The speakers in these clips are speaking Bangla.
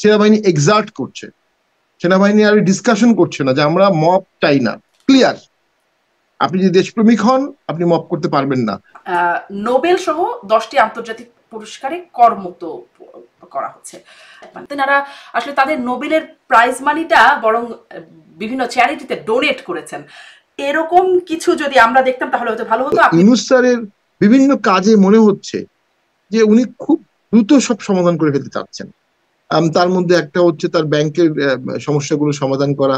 সেনাবাহিনী এক্সার্ট করছে, সেনাবাহিনী আর ডিসকাশন করছে না যে আমরা মব চাই না, ক্লিয়ার। আপনি যদি দেশপ্রেমিক হন আপনি মব করতে পারবেন না। নোবেল সহ 10টি আন্তর্জাতিক পুরস্কারে করমুক্ত করা হচ্ছে। তেনারা আসলে তাদের নোবেলের প্রাইজ মানিটা বরং বিভিন্ন চ্যারিটিতে ডোনেট করেছেন। এরকম কিছু যদি আমরা দেখতাম তাহলে হয়তো ভালো হতো। ইউনূস স্যারের বিভিন্ন কাজে মনে হচ্ছে যে উনি খুব দ্রুত সব সমাধান করে ফেলতে চাচ্ছেন। তার মধ্যে একটা হচ্ছে তার ব্যাংকের সমস্যাগুলো সমাধান করা,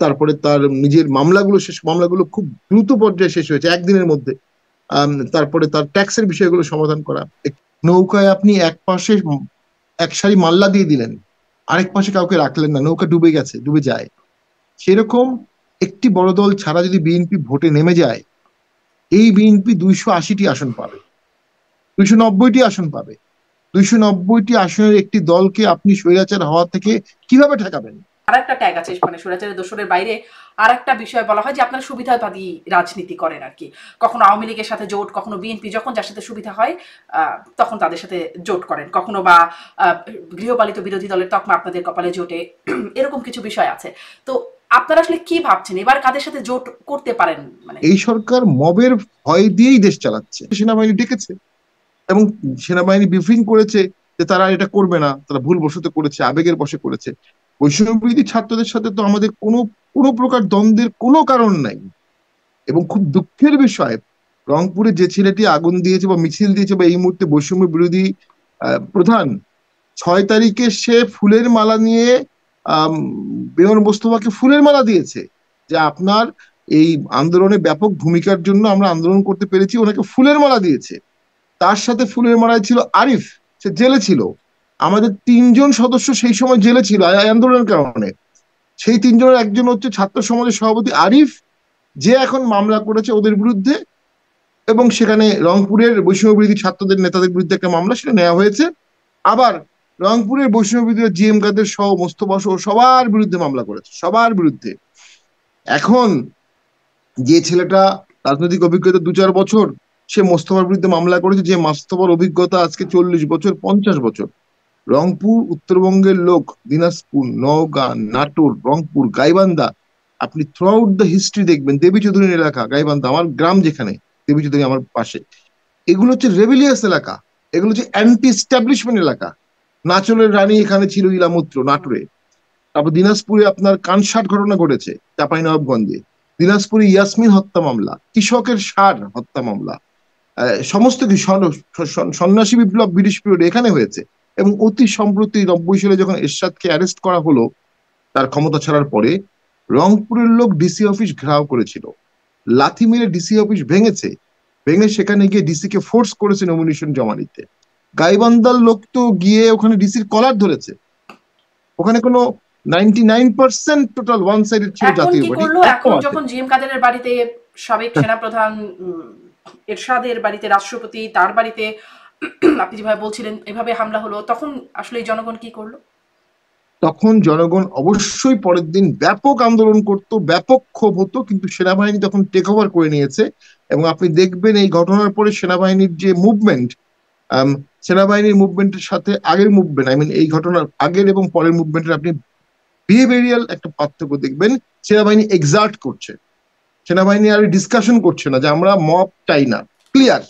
তারপরে তার নিজের মামলাগুলো খুব দ্রুত পর্যায়ে শেষ হয়েছে একদিনের মধ্যে। তারপরে তার ট্যাক্সের বিষয়গুলো সমাধান করা। নৌকায় আপনি এক পাশে এক সারি মাল্লা দিয়ে দিলেন, আরেক পাশে কাউকে রাখলেন না, নৌকা ডুবে গেছে, ডুবে যায়। সেরকম একটি বড় দল ছাড়া যদি বিএনপি ভোটে নেমে যায়, এই বিএনপি 280টি আসন পাবে, 290টি আসন পাবে। 290টি আসনের একটি দলকে আপনি স্বৈরাচার হওয়া থেকে কিভাবে ঠেকাবেন? আরেকটা ট্যাগ আছে, মানে স্বৈরাচারের দোসরের বাইরে আরেকটা বিষয় বলা হয় যে আপনারা সুবিধাবাদী রাজনীতি করেন আর কি। কখনো আওয়ামী লীগের সাথে জোট, কখনো বিএনপি যখন যার সাথে সুবিধা হয় তখন তাদের সাথে জোট করেন, কখনো বা গৃহপালিত বিরোধী দলের তকমা আপনাদের কপালে জোটে, এরকম কিছু বিষয় আছে। তো আপনারা আসলে কি ভাবছেন এবার কাদের সাথে জোট করতে পারেন? মানে এই সরকার মবের ভয় দিয়েই দেশ চালাচ্ছে। সেনাবাহিনী ডেকেছে এবং সেনাবাহিনী ব্রিফিং করেছে যে তারা এটা করবে না, তারা ভুলবশত করেছে, আবেগের বশে করেছে। বৈষম্যবিরোধী ছাত্রদের সাথে তো আমাদের কোনো কোনো প্রকার দ্বন্দ্বের কোনো কারণ নাই। এবং খুব দুঃখের বিষয়, রংপুরে যে ছেলেটি আগুন দিয়েছে বা মিছিল দিয়েছে বা এই মুহূর্তে বৈষম্য বিরোধী প্রধান, 6 তারিখে সে ফুলের মালা নিয়ে বেনর মোস্তফাকে ফুলের মালা দিয়েছে যে আপনার এই আন্দোলনে ব্যাপক ভূমিকার জন্য আমরা আন্দোলন করতে পেরেছি, ওনাকে ফুলের মালা দিয়েছে। তার সাথে ফুলের মালায় ছিল আরিফ, সে জেলে ছিল। আমাদের 3জন সদস্য সেই সময় জেলে ছিল আন্দোলনের কারণে। সেই 3জনের একজন হচ্ছে ছাত্র সমাজের সভাপতি আরিফ, যে এখন মামলা করেছে ওদের বিরুদ্ধে, এবং সেখানে রংপুরের বৈষম্য বিরোধী ছাত্রদের নেতাদের বিরুদ্ধে একটা মামলা সেটা নেওয়া হয়েছে। আবার রংপুরের বৈষম্য বিরোধী জিএম কাদের সহ মোস্তফা সহ সবার বিরুদ্ধে মামলা করেছে, সবার বিরুদ্ধে। এখন যে ছেলেটা রাজনৈতিক অভিজ্ঞতা 2-4 বছর, সে মোস্তফার বিরুদ্ধে মামলা করেছে, যে মোস্তফার অভিজ্ঞতা আজকে 40 বছর 50 বছর। রংপুর উত্তরবঙ্গের লোক, দিনাজপুর, নওগাঁ, নাটোর, রংপুর, গাইবান্ধা, আপনি থ্রু আউট দ্য হিস্ট্রি দেখবেন, দেবী চৌধুরীর এলাকা, গাইবান্ধা আমার গ্রাম যেখানে, দেবী চৌধুরী আমার পাশে, এগুলো হচ্ছে রেভিলিয়াস এলাকা, এগুলো হচ্ছে অ্যান্টি এস্টাবলিশমেন্ট এলাকা। নাচলের রানী এখানে ছিল ইলামুত্র, নাটোরে। তারপর দিনাজপুরে আপনার কানসাট ঘটনা ঘটেছে, চাঁপাইনবাবগঞ্জে। দিনাজপুরে ইয়াসমিন হত্যা মামলা, কৃষকের সার হত্যা মামলা, সমস্ত কিছু সন্ন্যাসী বিপ্লব ব্রিটিশ পিরিয়ড এখানে হয়েছে। এবং অতি সম্প্রতি 90 সালে যখন এরশাদকে অ্যারেস্ট করা হলো তার ক্ষমতা ছাড়ার পরে, রংপুরের লোক ডিসি অফিস ঘেরাও করেছিল, লাথি মেরে ডিসি অফিস ভেঙেছে, ভেঙে সেখানে গিয়ে ডিসি কে ফোর্স করেছে নমিনেশন জমা দিতে। গাইবান্ধার লোক তো গিয়ে ওখানে ডিসির কলার ধরেছে। ওখানে কোনো 99% টোটাল ওয়ান সাইডেড ছিল এখন জাতীয় কি পার্টি। করলো? এখন যখন জিএম কাদেরের বাড়িতে সাবেক সেনাপ্রধান এরশাদের বাড়িতে রাষ্ট্রপতি, তার বাড়িতে আপনি যেভাবে বলছিলেন এভাবে হামলা হলো, তখন আসলে জনগণ কি করলো? তখন জনগণ অবশ্যই পরের দিন ব্যাপক আন্দোলন করত, ব্যাপক ক্ষোভ হতো, কিন্তু সেনাবাহিনী তখন টেক ওভার করে নিয়েছে। এবং আপনি দেখবেন এই ঘটনার পরে সেনাবাহিনীর যে মুভমেন্ট, সেনাবাহিনীর মুভমেন্টের সাথে আগের মুভমেন্ট, আই মিন এই ঘটনার আগের এবং পরের মুভমেন্টের আপনি বিহেভিয়ারিয়াল একটা পার্থক্য দেখবেন। সেনাবাহিনী এক্সার্ট করছে, সেনাবাহিনী আর ডিসকাশন করছে না যে আমরা মব চাই না, ক্লিয়ার।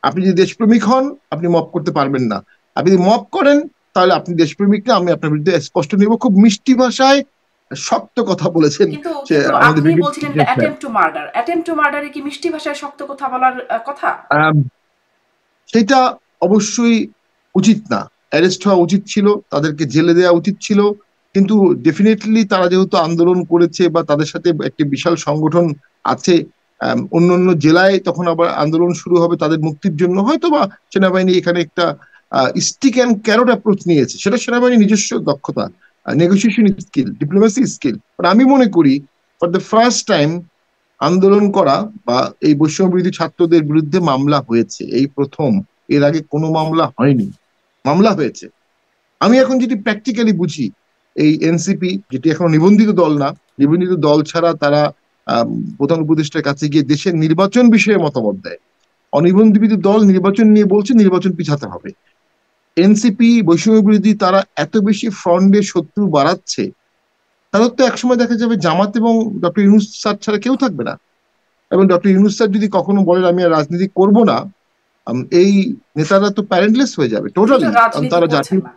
আপনি যদি দেশপ্রেমিক হন আপনি মব করতে পারবেন না। আপনি যদি মব করেন তাহলে আপনি দেশপ্রেমিক না, আমি আপনার বিরুদ্ধে স্পষ্ট নিব। খুব মিষ্টি ভাষায় শক্ত কথা বলেছেন কিন্তু যে কিন্তু আমাদের আপনি বলছিলেন এটা brigadier sir. Attempt to murder. Attempt to মার্ডারে কি মিষ্টি ভাষায় শক্ত কথা বলার কথা? সেটা অবশ্যই উচিত না, অ্যারেস্ট হওয়া উচিত ছিল, তাদেরকে জেলে দেওয়া উচিত ছিল। কিন্তু ডেফিনেটলি তারা যেহেতু আন্দোলন করেছে বা তাদের সাথে একটি বিশাল সংগঠন আছে, অন্য অন্য জেলায় তখন আবার আন্দোলন শুরু হবে তাদের মুক্তির জন্য, হয়তো বা সেনাবাহিনী এখানে একটা স্টিক অ্যান্ড ক্যারট অ্যাপ্রোচ নিয়েছে, সেটা সেনাবাহিনীর নিজস্ব দক্ষতা, নেগোসিয়েশন স্কিল, ডিপ্লোমেসি স্কিল। আমি মনে করি ফর দ্য ফার্স্ট টাইম আন্দোলন করা বা এই বৈষম্য বিরোধী ছাত্রদের বিরুদ্ধে মামলা হয়েছে, এই প্রথম। এর আগে কোনো মামলা হয়নি, মামলা হয়েছে। আমি এখন যেটি প্র্যাকটিক্যালি বুঝি, এই এনসিপি যেটি এখন নিবন্ধিত দল না, নিবন্ধিত দল ছাড়া তারা প্রধান উপদেষ্টার কাছে গিয়ে দেশের নির্বাচন বিষয়ে মতামত দেয়। অনিবন্ধিত দল নির্বাচন নিয়ে বলছে নির্বাচন পিছাতে হবে। এনসিপি বৈষম্য বিরোধী তারা এত বেশি ফ্রন্টে শত্রু বাড়াচ্ছে, তাদের তো একসময় দেখা যাবে জামাত এবং ডক্টর ইউনূস স্যার ছাড়া কেউ থাকবে না। এবং ডক্টর ইউনূস স্যার যদি কখনো বলেন আমি আর রাজনীতি করব না, এই নেতারা তো প্যারেন্টলেস হয়ে যাবে তিনি তো টোটালি, কারণ রাজনীতি তারা করছেন জাতীয় না।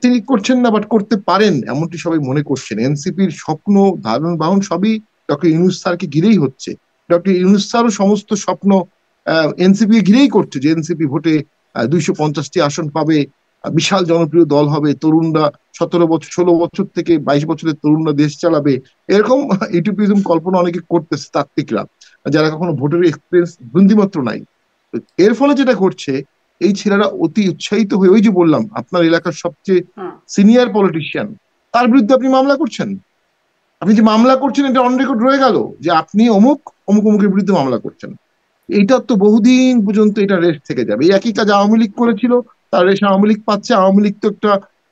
তিনি করছেন না, বাট করতে পারেন এমনটি সবাই মনে করছেন। এনসিপির স্বপ্ন ধারণ বাহন সবই ডক্টর ইউনূস স্যারকে ঘিরেই হচ্ছে। ডক্টর ইউনূস স্যারও সমস্ত স্বপ্ন এনসিপি ঘিরেই করছে, যে এনসিপি ভোটে 250টি আসন পাবে, বিশাল জনপ্রিয় দল হবে, তরুণরা 17 বছর 16 বছর থেকে 22 বছরের তরুণরা দেশ চালাবে, এরকম ইউটোপিয়াজম কল্পনা অনেকে করতেছে তাত্ত্বিকরা, যারা কখনো ভোটের এক্সপিরিয়েন্স বিন্দুমাত্র নাই। এর ফলে যেটা ঘটছে, এই ছেলেরা অতি উৎসাহিত হয়ে, ওই যে বললাম আপনার এলাকার সবচেয়ে হুম। সিনিয়র পলিটিশিয়ান, তার বিরুদ্ধে আপনি মামলা করছেন। আপনি যে মামলা করছেন এটা অন রেকর্ড রয়ে গেল যে আপনি অমুক অমুক অমুকের বিরুদ্ধে মামলা করছেন। এইটা তো বহুদিন পর্যন্ত এটা রেস্ট থেকে যাবে। এই একই কাজ আওয়ামী লীগ করেছিল, তার রেশ আওয়ামী লীগ পাচ্ছে। আওয়ামী লীগ তো একটা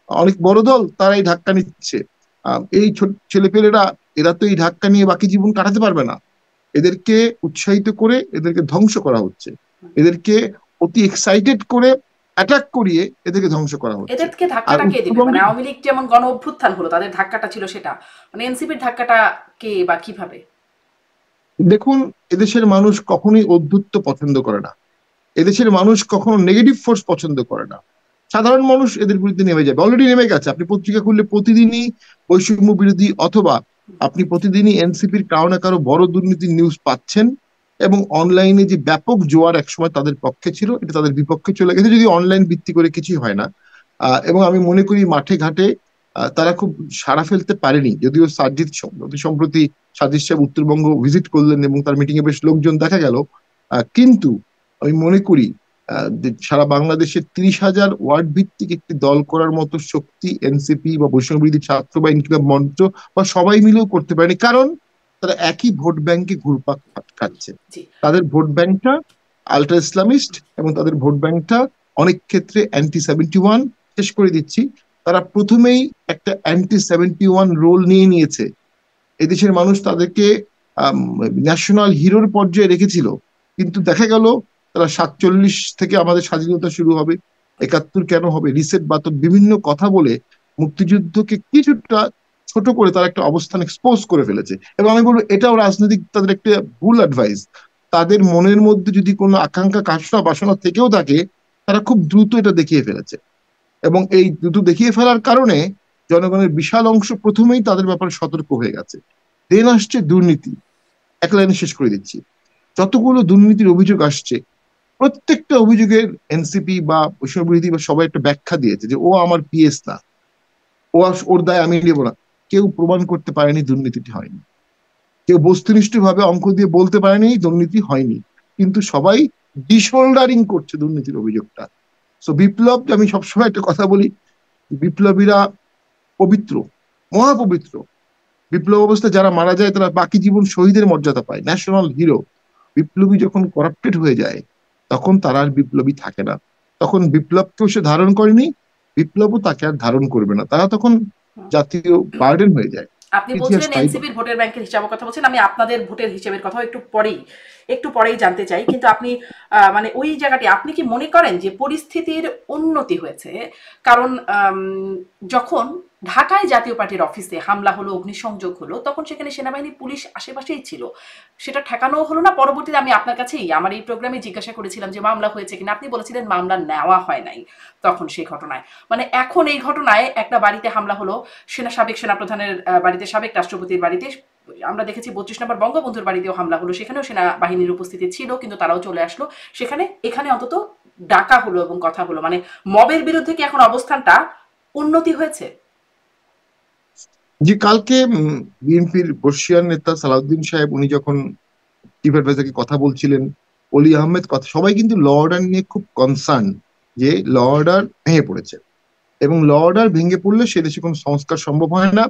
অনেক বড় দল, তারা এই ধাক্কা নিচ্ছে। এই ছোট ছেলেপেলেরা, এরা তো এই ধাক্কা নিয়ে বাকি জীবন কাটাতে পারবে না। এদেরকে উৎসাহিত করে এদেরকে ধ্বংস করা হচ্ছে, এদেরকে অতি এক্সাইটেড করে অ্যাটাক করিয়ে এদেরকে ধ্বংস করা হচ্ছে। এদেরকে আর ধাক্কাটা কে দেবে? মানে উত্তরবঙ্গে আওয়ামী লীগ যেমন গণ অভ্যুত্থান হলো, তাদের ধাক্কাটা ছিল সেটা, মানে এনসিপির ধাক্কাটা কে বা কিভাবে? দেখুন, এদেশের মানুষ কখনোই অধ্যত্ব পছন্দ করে না, এদেশের মানুষ কখনো নেগেটিভ ফোর্স পছন্দ করে না। সাধারণ মানুষ এদের বিরুদ্ধে নেমে যাবে, অলরেডি নেমে গেছে। আপনি পত্রিকা খুললে প্রতিদিনই বৈষম্য বিরোধী অথবা আপনি প্রতিদিনই এনসিপির কারো না কারো বড় দুর্নীতির নিউজ পাচ্ছেন। এবং অনলাইনে যে ব্যাপক জোয়ার একসময় তাদের পক্ষে ছিল, এটা তাদের বিপক্ষে চলে গেছে, যদি অনলাইন ভিত্তি করে কিছুই হয় না। এবং আমি মনে করি মাঠে ঘাটে তারা খুব সাড়া ফেলতে পারেনি, যদিও অতি সম্প্রতি সাজিদ সাহেব উত্তরবঙ্গ ভিজিট করলেন এবং তার মিটিং এ বেশ লোকজন দেখা গেল। কিন্তু আমি মনে করি যে সারা বাংলাদেশের 30,000 ওয়ার্ড ভিত্তিক একটি দল করার মতো শক্তি এনসিপি বা বৈষম্য বিরোধী ছাত্র বা ইনকিলাব মঞ্চ বা সবাই মিলেও করতে পারেনি, কারণ তারা একই ভোট ব্যাংকে ঘুরপাক খাচ্ছে। জি। তাদের ভোট ব্যাংকটা আলট্রা ইসলামিস্ট এবং তাদের ভোট ব্যাংকটা অনেক ক্ষেত্রে অ্যান্টি 71। শেষ করে দিচ্ছি, তারা প্রথমেই একটা অ্যান্টি 71 রোল নিয়ে নিয়েছে। এদেশের মানুষ তাদেরকে ন্যাশনাল হিরোর পর্যায়ে রেখেছিল, কিন্তু দেখা গেল তারা 47 থেকে আমাদের স্বাধীনতা শুরু হবে, 71 কেন হবে, রিসেট বাতক বিভিন্ন কথা বলে মুক্তিযুদ্ধকে কিছুটা ছোট করে তারা একটা অবস্থান এক্সপোজ করে ফেলেছে। এবং আমি বলবো এটাও রাজনৈতিক তাদের একটা ভুল অ্যাডভাইস। তাদের মনের মধ্যে যদি কোনো আকাঙ্ক্ষা কামনা বাসনা থেকেও থাকে, তারা খুব দ্রুত এটা দেখিয়ে ফেলেছে। এবং এই দ্রুত দেখিয়ে ফেলার কারণে জনগণের বিশাল অংশ প্রথমেই তাদের ব্যাপারে সতর্ক হয়ে গেছে। দেন আসছে দুর্নীতি। এক লাইনে শেষ করে দিচ্ছি, যতগুলো দুর্নীতির অভিযোগ আসছে, প্রত্যেকটা অভিযোগের এনসিপি বা বৈষম্য বিরোধী বা সবাই একটা ব্যাখ্যা দিয়েছে যে ও আমার পিএস না, ওর দায় আমি নেব না। কেউ প্রমাণ করতে পারেনি দুর্নীতিটি হয়নি, কেউ বস্তুনিষ্ঠ ভাবে অঙ্ক দিয়ে বলতে পারেনি দুর্নীতি হয়নি, কিন্তু সবাই ডিশোল্ডারিং করছে দুর্নীতির অভিযোগটা। সো বিপ্লব, আমি সবসময় একটা কথা বলি, বিপ্লবীরা পবিত্র, মহাপবিত্র। বিপ্লব অবস্থায় যারা মারা যায় তারা বাকি জীবন শহীদের মর্যাদা পায়, ন্যাশনাল হিরো। বিপ্লবী যখন করাপ্টেড হয়ে যায়, তখন তারা আর বিপ্লবী থাকে না। তখন বিপ্লবকেও সে ধারণ করেনি, বিপ্লবও তাকে আর ধারণ করবে না, তারা তখন জাতীয় বার্ডেন হয়ে যায়। আপনি ইতিহাস বলছিলেন তাই বলে। এনসিপির ভোটের ব্যাংকের হিসাবের কথা বলছেন, আমি আপনাদের ভোটের হিসেবের কথাও একটু পরেই জানতে চাই। কিন্তু আপনি মানে ওই জায়গাটি আপনি কি মনে করেন যে পরিস্থিতির উন্নতি হয়েছে? কারণ যখন ঢাকায় জাতীয় পার্টির অফিসে হামলা হলো, অগ্নিসংযোগ হলো, তখন সেখানে সেনাবাহিনী পুলিশ আশেপাশেই ছিল, সেটা ঠেকানো হলো না। পরবর্তীতে আমি আপনার কাছেই আমার এই প্রোগ্রামে জিজ্ঞাসা করেছিলাম যে মামলা হয়েছে কিনা, আপনি বলেছিলেন মামলা নেওয়া হয় নাই তখন সেই ঘটনায়। মানে এখন এই ঘটনায় একটা বাড়িতে হামলা হলো, সাবেক সেনাপ্রধানের বাড়িতে, সাবেক রাষ্ট্রপতির বাড়িতে, আমরা দেখেছি 32 নম্বর বঙ্গবন্ধুর বাড়িতেও হামলা হলো, সেখানেও সেনাবাহিনীর উপস্থিতি ছিল কিন্তু তারাও চলে আসলো। এখানে অন্তত ডাকা হলো এবং কথা হলো। মানে মবের বিরুদ্ধে কি এখন অবস্থানটা উন্নতি হয়েছে? যে কালকে বিএনপির বর্ষিয়ান নেতা সালাউদ্দিন সাহেব উনি যখন চিফ অ্যাডভাইজারকে কথা বলছিলেন, অলি আহমেদ কথা, সবাই কিন্তু ল অর্ডার নিয়ে খুব কনসার্ন, যে ল অর্ডার ভেঙে পড়েছে। এবং ল অর্ডার ভেঙে পড়লে সে দেশে কোনো সংস্কার সম্ভব হয় না,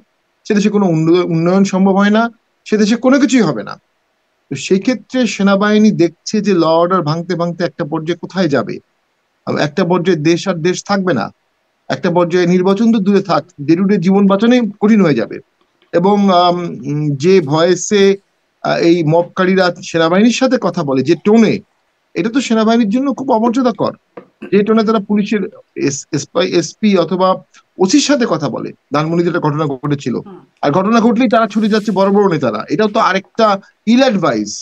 সে দেশে কোনো উন্নয়ন সম্ভব হয় না, সে দেশে কোনো কিছুই হবে না। তো সেই ক্ষেত্রে সেনাবাহিনী দেখছে যে ল অর্ডার ভাঙতে ভাঙতে একটা পর্যায়ে কোথায় যাবে। একটা পর্যায়ে দেশ আর দেশ থাকবে না, একটা পর্যায়ে নির্বাচন তো দূরে থাক, ডে জীবন বাঁচানোই কঠিন হয়ে যাবে। এবং যে ভয়েসে এই মবকারীরা সেনাবাহিনীর সাথে কথা বলে, যে টোনে, এটা তো সেনাবাহিনীর জন্য খুব অমর্যাদাকর, যে টোনে তারা পুলিশের এসপি অথবা ওসির সাথে কথা বলে। ধানমন্ডিতে একটা ঘটনা ঘটেছিল, হুম। আর ঘটনা ঘটলেই তারা ছুটে যাচ্ছে বড় বড় নেতারা। এটাও তো আরেকটা ইল অ্যাডভাইস।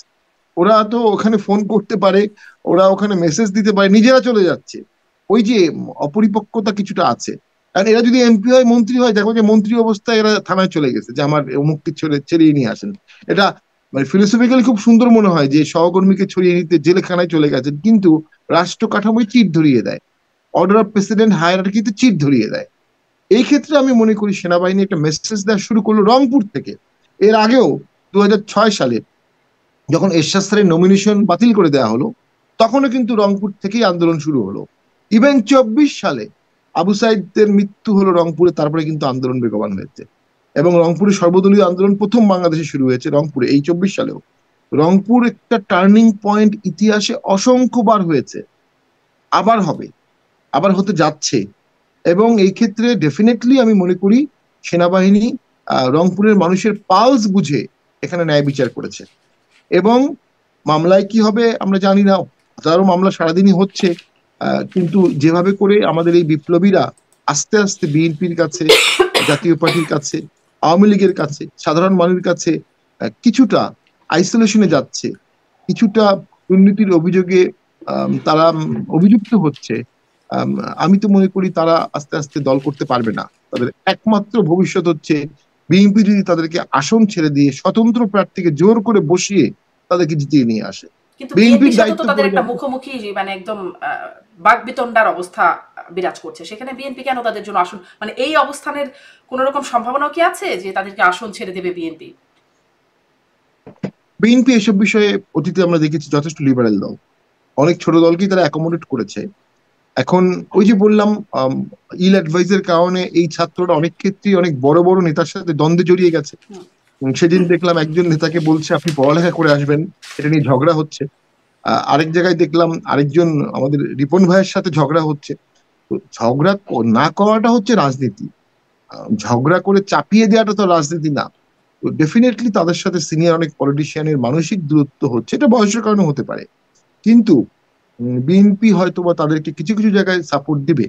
ওরা তো ওখানে ফোন করতে পারে, ওরা ওখানে মেসেজ দিতে পারে, নিজেরা চলে যাচ্ছে। ওই যে অপরিপক্কতা কিছুটা আছে। কারণ এরা যদি এমপি হয়, মন্ত্রী হয়, দেখো যে মন্ত্রী অবস্থায় এরা থানায় চলে গেছে যে আমার অমুককে ছেড়িয়ে নিয়ে আসেন। এটা মানে ফিলোসফিক্যালি খুব সুন্দর মনে হয় যে সহকর্মীকে ছড়িয়ে নিতে জেলখানায় চলে গেছেন, কিন্তু রাষ্ট্র কাঠামোয় চিট ধরিয়ে দেয়, অর্ডার অফ প্রেসিডেন্ট হায়ারার্কিতে চিট ধরিয়ে দেয়। এই ক্ষেত্রে আমি মনে করি সেনাবাহিনী একটা মেসেজ দেওয়া শুরু করলো রংপুর থেকে। এর আগেও 2006 সালে যখন এরশাদ স্যারের নমিনেশন বাতিল করে দেওয়া হলো, তখনও কিন্তু রংপুর থেকেই আন্দোলন শুরু হলো। ইভেন 24 সালে আবু সাইদের মৃত্যু হলো রংপুরে, তারপরে কিন্তু আন্দোলন বেগবান হয়েছে। এবং রংপুরে সর্বদলীয় আন্দোলন প্রথম বাংলাদেশে শুরু হয়েছে রংপুরে, এই 24 সালেও। রংপুর একটা টার্নিং পয়েন্ট, ইতিহাসে অসংখ্যবার হয়েছে, আবার হবে, আবার হতে যাচ্ছে। এবং এই ক্ষেত্রে ডেফিনেটলি আমি মনে করি সেনাবাহিনী রংপুরের মানুষের পালস বুঝে এখানে ন্যায় বিচার করেছে। এবং মামলায় কি হবে আমরা জানি না, হাজারো মামলা সারাদিনই হচ্ছে। কিন্তু যেভাবে করে আমাদের এই বিপ্লবীরা আস্তে আস্তে বিএনপির কাছে, জাতীয় পার্টির কাছে, আওয়ামী লীগের কাছে, সাধারণ মানুষের কাছে কিছুটা আইসোলেশনে যাচ্ছে, কিছুটা দুর্নীতির অভিযোগে তারা অভিযুক্ত হচ্ছে। আম, আমি তো মনে করি তারা আস্তে আস্তে দল করতে পারবে না। তাদের একমাত্র ভবিষ্যৎ হচ্ছে বিএনপি যদি তাদেরকে আসন ছেড়ে দিয়ে স্বতন্ত্র প্রার্থীকে জোর করে বসিয়ে তাদেরকে জিতিয়ে নিয়ে আসে। কিন্তু বিএনপির বিএনপির সাথে তো দায়িত্ব তাদের পড়ে একটা যাবে। মুখোমুখি মানে একদম বাকবিতণ্ডার অবস্থা বিরাজ করছে। সেখানে বিএনপি কেন তাদের জন্য আসন, মানে এই অবস্থানের কোন রকম সম্ভাবনাও কি আছে যে তাদেরকে আসন ছেড়ে দেবে বিএনপি? বিএনপি এসব বিষয়ে অতীতে আমরা দেখেছি যথেষ্ট লিবারেল দল, অনেক ছোট দলকেই তারা অ্যাকোমোডেট করেছে। এখন ওই যে বললাম, ইল অ্যাডভাইসের কারণে এই ছাত্ররা অনেক ক্ষেত্রেই অনেক বড় বড় নেতার সাথে দ্বন্দ্বে জড়িয়ে গেছে। সেদিন দেখলাম একজন নেতাকে বলছে আপনি পড়ালেখা করে আসবেন, এটা নিয়ে ঝগড়া হচ্ছে। আরেক জায়গায় দেখলাম আরেকজন আমাদের রিপন ভাইয়ের সাথে ঝগড়া হচ্ছে। তো ঝগড়া না করাটা হচ্ছে রাজনীতি, ঝগড়া করে চাপিয়ে দেওয়াটা তো রাজনীতি না। তো ডেফিনেটলি তাদের সাথে সিনিয়র অনেক পলিটিশিয়ানের মানসিক দূরত্ব হচ্ছে, এটা বয়সের কারণে হতে পারে। কিন্তু বিএনপি হয়তো বা তাদেরকে কিছু কিছু জায়গায় সাপোর্ট দিবে,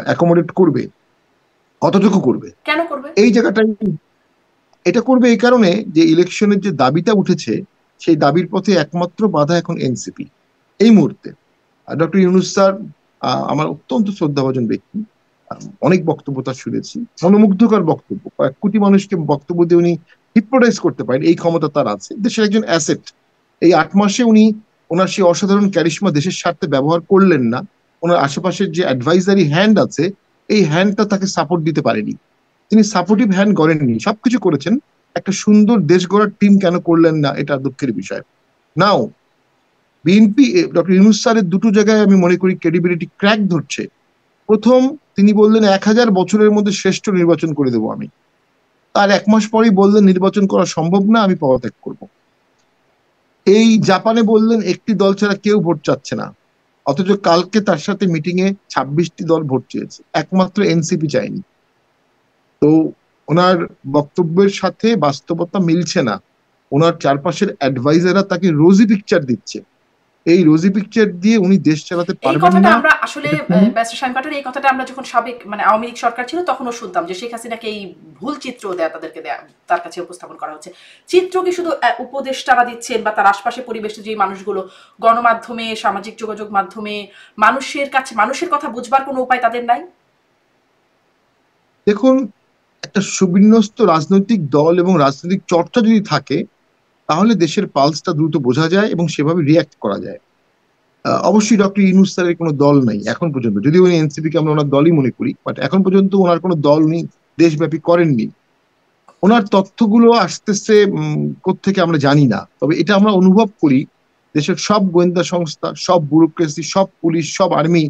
অ্যাকোমোডেট করবে। কতটুকু করবে কেন করবে? এই জায়গাটাই, এটা করবে এই কারণে যে ইলেকশনের যে দাবিটা উঠেছে, সেই দাবির পথে একমাত্র বাধা এখন এনসিপি এই মুহূর্তে। ডক্টর ইউনূস স্যার আমার অত্যন্ত শ্রদ্ধাভাজন ব্যক্তি। অনেক বক্তব্য তার শুনেছি, মনোমুগ্ধকর বক্তব্য, কয়েক কোটি মানুষকে বক্তব্য দিয়ে উনি হিপনোটাইজ করতে পারেন, এই ক্ষমতা তার আছে, দেশের একজন অ্যাসেট। এই 8 মাসে উনি ওনার সেই অসাধারণ ক্যারিশমা দেশের স্বার্থে ব্যবহার করলেন না। ওনার আশেপাশের যে অ্যাডভাইজারি হ্যান্ড আছে, এই হ্যান্ডটা তাকে সাপোর্ট দিতে পারেনি। তিনি সাপোর্টিভ হ্যান্ড গড়েননি, সবকিছু করেছেন, একটা সুন্দর দেশ গড়ার টিম কেন করলেন না, এটা দুঃখের বিষয়। নাও বিএনপি ডক্টর ইউনূস স্যারের দুটো জায়গায় আমি মনে করি ক্রেডিবিলিটি ক্র্যাক ধরছে। প্রথম, তিনি বললেন 1000 বছরের মধ্যে শ্রেষ্ঠ নির্বাচন করে দেবো আমি। তার 1 মাস পরেই বললেন নির্বাচন করা সম্ভব না, আমি পদত্যাগ করব। এই জাপানে বললেন একটি দল ছাড়া কেউ ভোট চাচ্ছে না, অথচ কালকে তার সাথে মিটিং এ 26টি দল ভোট চেয়েছে, একমাত্র এনসিপি চায়নি। তো ওনার বক্তব্যের সাথে বাস্তবতা মিলছে না। ওনার চারপাশের অ্যাডভাইজাররা তাকে রোজি পিকচার দিচ্ছে, এই রোজি পিকচার দিয়ে উনি দেশ চালাতে এই পারবেন কথাটা না। আমরা আসলে এটা তিনি ব্যারিস্টার শামীম পাটোয়ারি, এই কথাটা আমরা যখন সাবেক মানে আওয়ামী লীগ সরকার ছিল তখনও শুনতাম যে শেখ হাসিনাকে এই ভুল চিত্র দেয়া তাদেরকে দেয়া, তার কাছে উপস্থাপন করা হচ্ছে। চিত্র কি শুধু উপদেষ্টারা দিচ্ছেন বা তার আশপাশে পরিবেশে যে মানুষগুলো গণমাধ্যমে, সামাজিক যোগাযোগ মাধ্যমে মানুষের কাছে মানুষের কথা বুঝবার কোনো উপায় তাদের নাই? দেখুন, একটা সুবিন্যস্ত রাজনৈতিক দল এবং রাজনৈতিক চর্চা যদি থাকে, তাহলে দেশের পালসটা দ্রুত বোঝা যায় এবং সেভাবে রিয়াক্ট করা যায়। অবশ্যই ডক্টর ইউনূস স্যারের কোনো দল নাই এখন পর্যন্ত, যদিও উনি এনসিপি কে আমরা ওনার দলই মনে করি, বাট এখন পর্যন্ত ওনার কোনো দল উনি দেশব্যাপী করেননি। ওনার তথ্যগুলো আসতেছে কোত্থেকে আমরা জানি না, তবে এটা আমরা অনুভব করি দেশের সব গোয়েন্দা সংস্থা, সব ব্যুরোক্রেসি, সব পুলিশ, সব আর্মি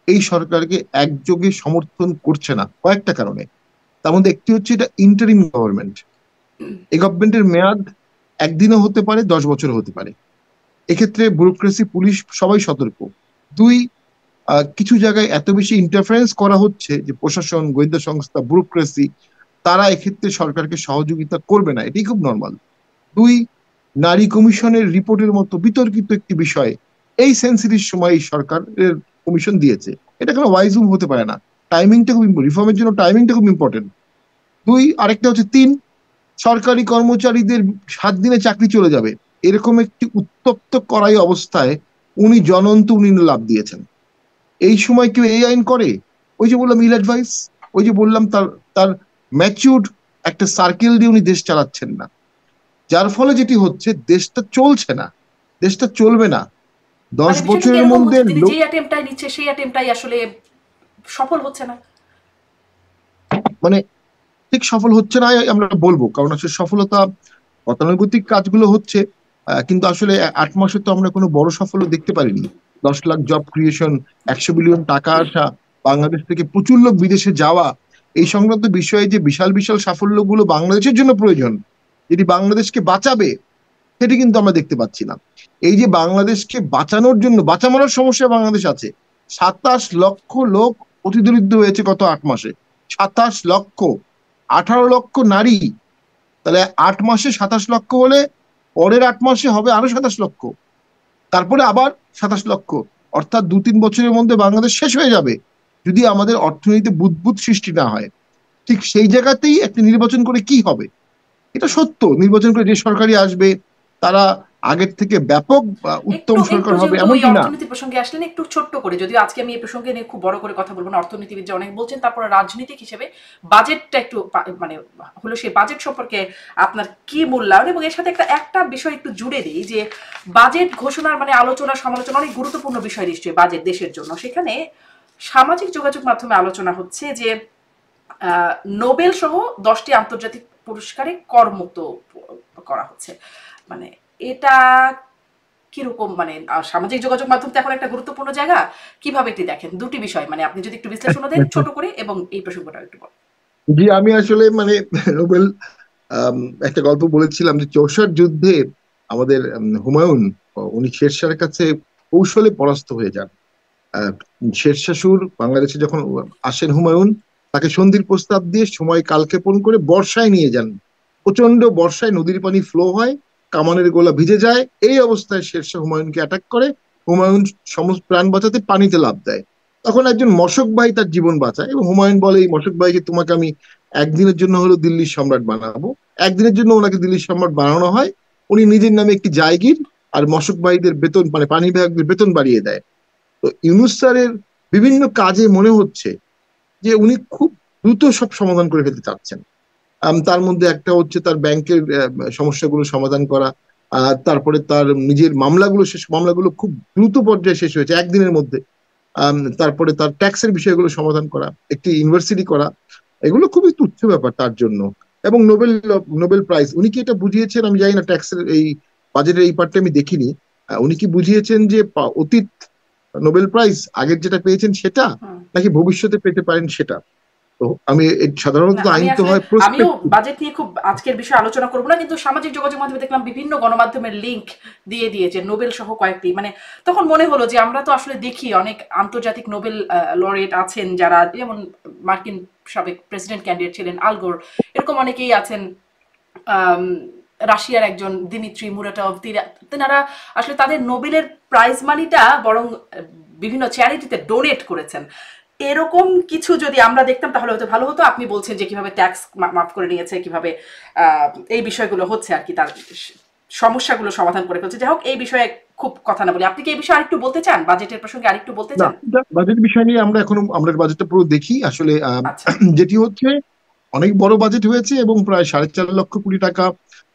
এই সরকারকে একযোগে সমর্থন করছে না কয়েকটা কারণে। তার মধ্যে একটি হচ্ছে এটা ইন্টারিম গভর্নমেন্ট। এই গভর্নমেন্টের মেয়াদ একদিনও হতে পারে, 10 বছর হতে পারে। এক্ষেত্রে ব্যুরোক্রেসি, পুলিশ সবাই সতর্ক। দুই, কিছু জায়গায় এত বেশি ইন্টারফারেন্স করা হচ্ছে যে প্রশাসন, গোয়েন্দা সংস্থা, ব্যুরোক্রেসি তারা এক্ষেত্রে সরকারকে সহযোগিতা করবে না, এটাই খুব নর্মাল। দুই, নারী কমিশনের রিপোর্টের মতো বিতর্কিত একটি বিষয় এই সেন্সিটিভ সময় এই সরকারের কমিশন দিয়েছে। এটা কোনো ওয়াইজ মুভ হতে পারে না। টাইমিংটা খুব রিফর্মের জন্য টাইমিংটা খুব ইম্পর্টেন্ট। দুই, আরেকটা হচ্ছে তিন, সরকারি কর্মচারীদের 7 দিনে চাকরি চলে যাবে এরকম একটি উত্তপ্ত করাই অবস্থায় উনি জনন্ত উনি লাভ দিয়েছেন। এই সময় কেউ এই আইন করে? ওই যে বললাম ইল অ্যাডভাইস, ওই যে বললাম তার তার ম্যাচিউরড একটা সার্কেল দিয়ে উনি দেশ চালাচ্ছেন না, যার ফলে যেটি হচ্ছে দেশটা চলছে না, দেশটা চলবে না। দশ মানে বিষয়টা কি বছরের এরকম মধ্যে হচ্ছে তিনি যেই অ্যাটেম্পটাই নিচ্ছে সেই অ্যাটেম্পটাই আসলে সফল হচ্ছে না? মানে ঠিক সফল হচ্ছে না আমরা বলবো, কারণ আসলে সফলতা গতানুগতিক কাজগুলো হচ্ছে, কিন্তু আসলে 8 মাসে তো আমরা কোনো বড় সাফল্য দেখতে পারিনি। 10 লাখ জব ক্রিয়েশন, 100 বিলিয়ন টাকা আসা, বাংলাদেশ থেকে প্রচুর লোক বিদেশে যাওয়া, এই সংক্রান্ত বিষয়ে যে বিশাল বিশাল সাফল্যগুলো বাংলাদেশের জন্য প্রয়োজন, যেটি বাংলাদেশকে বাঁচাবে, সেটি কিন্তু আমরা দেখতে পাচ্ছি না। এই যে বাংলাদেশকে বাঁচানোর জন্য বাঁচামারার সমস্যা বাংলাদেশ আছে। 27 লক্ষ লোক অতিদরিদ্র হয়েছে গত 8 মাসে। 27 লক্ষ, 18 লক্ষ নারী। তাহলে 8 মাসে 27 লক্ষ হলে পরের 8 মাসে হবে আরো 27 লক্ষ, তারপরে আবার 27 লক্ষ। অর্থাৎ 2-3 বছরের মধ্যে বাংলাদেশ শেষ হয়ে যাবে যদি আমাদের অর্থনীতিতে বুদবুদ সৃষ্টি না হয়। ঠিক সেই জায়গাতেই একটা নির্বাচন করে কি হবে? এটা সত্য, নির্বাচন করে যে সরকারি আসবে তারা আগের থেকে ব্যাপক উত্তম একটু একটু সরকার হবে যেহেতু এই এমনটি না। অর্থনীতি প্রসঙ্গে আসলেন, একটু ছোট্ট করে, যদিও আজকে আমি এই প্রসঙ্গে নিয়ে খুব বড় করে কথা বলবো না, অর্থনীতিবিদ যে অনেক বলছেন, তারপরে রাজনীতিক হিসেবে বাজেটটা একটু মানে হলো সেই বাজেট সম্পর্কে আপনার কি মূল্যায়ন, এবং এর সাথে একটা একটা বিষয় একটু জুড়ে দিই যে বাজেট ঘোষণার মানে আলোচনা সমালোচনা অনেক গুরুত্বপূর্ণ বিষয় নিশ্চয়ই বাজেট দেশের জন্য। সেখানে সামাজিক যোগাযোগ মাধ্যমে আলোচনা হচ্ছে যে নোবেল সহ 10টি আন্তর্জাতিক পুরস্কারে করমুক্ত করা হচ্ছে। মানে এটা কিরকম, মানে সামাজিক যোগাযোগ মাধ্যম তো এখন একটা গুরুত্বপূর্ণ জায়গা, কিভাবে এটি দেখেন? দুটি বিষয় মানে আপনি যদি একটু বিশ্লেষণ দেন ছোট করে, এবং এই প্রসঙ্গটা একটু বলেন। জি, আমি আসলে মানে নোবেল, আম, একটা গল্প বলেছিলাম যে চৌসার যুদ্ধে আমাদের হুমায়ুন, উনি শেরশাহর কাছে কৌশলে পরাস্ত হয়ে যান। আহ, শেরশাহ সুর বাংলাদেশে যখন আসেন, হুমায়ুন তাকে সন্ধির প্রস্তাব দিয়ে সময় কালক্ষেপণ করে বর্ষায় নিয়ে যান। প্রচন্ড বর্ষায় নদীর পানি ফ্লো হয়, কামানের গোলা ভিজে যায়, এই অবস্থায় শেরশাহ হুমায়ুনকে অ্যাটাক করে। হুমায়ুন সমস্ত প্রাণ বাঁচাতে পানিতে লাফ দেয়। তখন একজন মশক ভাই তার জীবন বাঁচায় এবং হুমায়ুন বলে এই মশক ভাইকে, তোমাকে আমি একদিনের জন্য হলো দিল্লির সম্রাট বানাবো। একদিনের জন্য ওনাকে দিল্লির সম্রাট বানানো হয়। উনি নিজের নামে একটি জায়গির আর মশক ভাইদের বেতন মানে পানি বিভাগের বেতন বাড়িয়ে দেয়। তো ইউনুস স্যারের বিভিন্ন কাজে মনে হচ্ছে যে উনি খুব দ্রুত সব সমাধান করে ফেলতে চাচ্ছেন। তার মধ্যে একটা হচ্ছে তার ব্যাংকের সমস্যাগুলো সমাধান করা, তারপরে তার নিজের মামলাগুলো খুব দ্রুত পর্যায়ে শেষ হয়েছে একদিনের মধ্যে। তারপরে তার ট্যাক্সের বিষয়গুলো সমাধান করা, একটি ইউনিভার্সিটি করা, এগুলো খুবই তুচ্ছ ব্যাপার তার জন্য। এবং নোবেল নোবেল প্রাইজ উনি কি এটা বুঝিয়েছেন আমি জানি না, ট্যাক্সের এই বাজেটের এই পার্টটা আমি দেখিনি। উনি কি বুঝিয়েছেন যে অতীত নোবেল প্রাইজ আগের যেটা পেয়েছেন সেটা, হুম। নাকি ভবিষ্যতে পেতে পারেন সেটা? তো আমি সাধারণত না, আমি আইন তো আসলে হয় আমিও প্রসপেক্টিভ। বাজেট নিয়ে খুব আজকের বিষয়ে আলোচনা করবো না, কিন্তু সামাজিক যোগাযোগ মাধ্যমে দেখলাম বিভিন্ন গণমাধ্যমের লিংক দিয়ে দিয়েছে নোবেল সহ কয়েকটি, মানে তখন মনে হলো যে আমরা তো আসলে দেখি অনেক আন্তর্জাতিক নোবেল লরেট আছেন, যারা যেমন মার্কিন সাবেক প্রেসিডেন্ট ক্যান্ডিডেট ছিলেন আলগোর, এরকম অনেকেই আছেন। আম, রাশিয়ার একজন দিমিত্রি মুরাটভ, তেনারা আসলে তাদের নোবেলের প্রাইজ মানিটা বরং বিভিন্ন চ্যারিটিতে ডোনেট করেছেন। এরকম কিছু যদি আমরা দেখতাম তাহলে হয়তো ভালো হতো। আপনি বলছেন যে কিভাবে ট্যাক্স মাফ করে নিয়েছে, কিভাবে এই বিষয়গুলো হচ্ছে আর কি, তার সমস্যাগুলো সমাধান করে ফেলছে। যাই হোক, এই বিষয়ে খুব কথা না বলি, আপনি কি এই বিষয়ে আরেকটু বলতে চান, বাজেটের প্রসঙ্গে আরেকটু বলতে না, চান? বাজেট বিষয় নিয়ে আমরা এখনো আমরা বাজেটটা পুরো দেখি আসলে। আচ্ছা। যেটি হচ্ছে অনেক বড় বাজেট হয়েছে এবং প্রায় 4.5 লক্ষ কোটি টাকা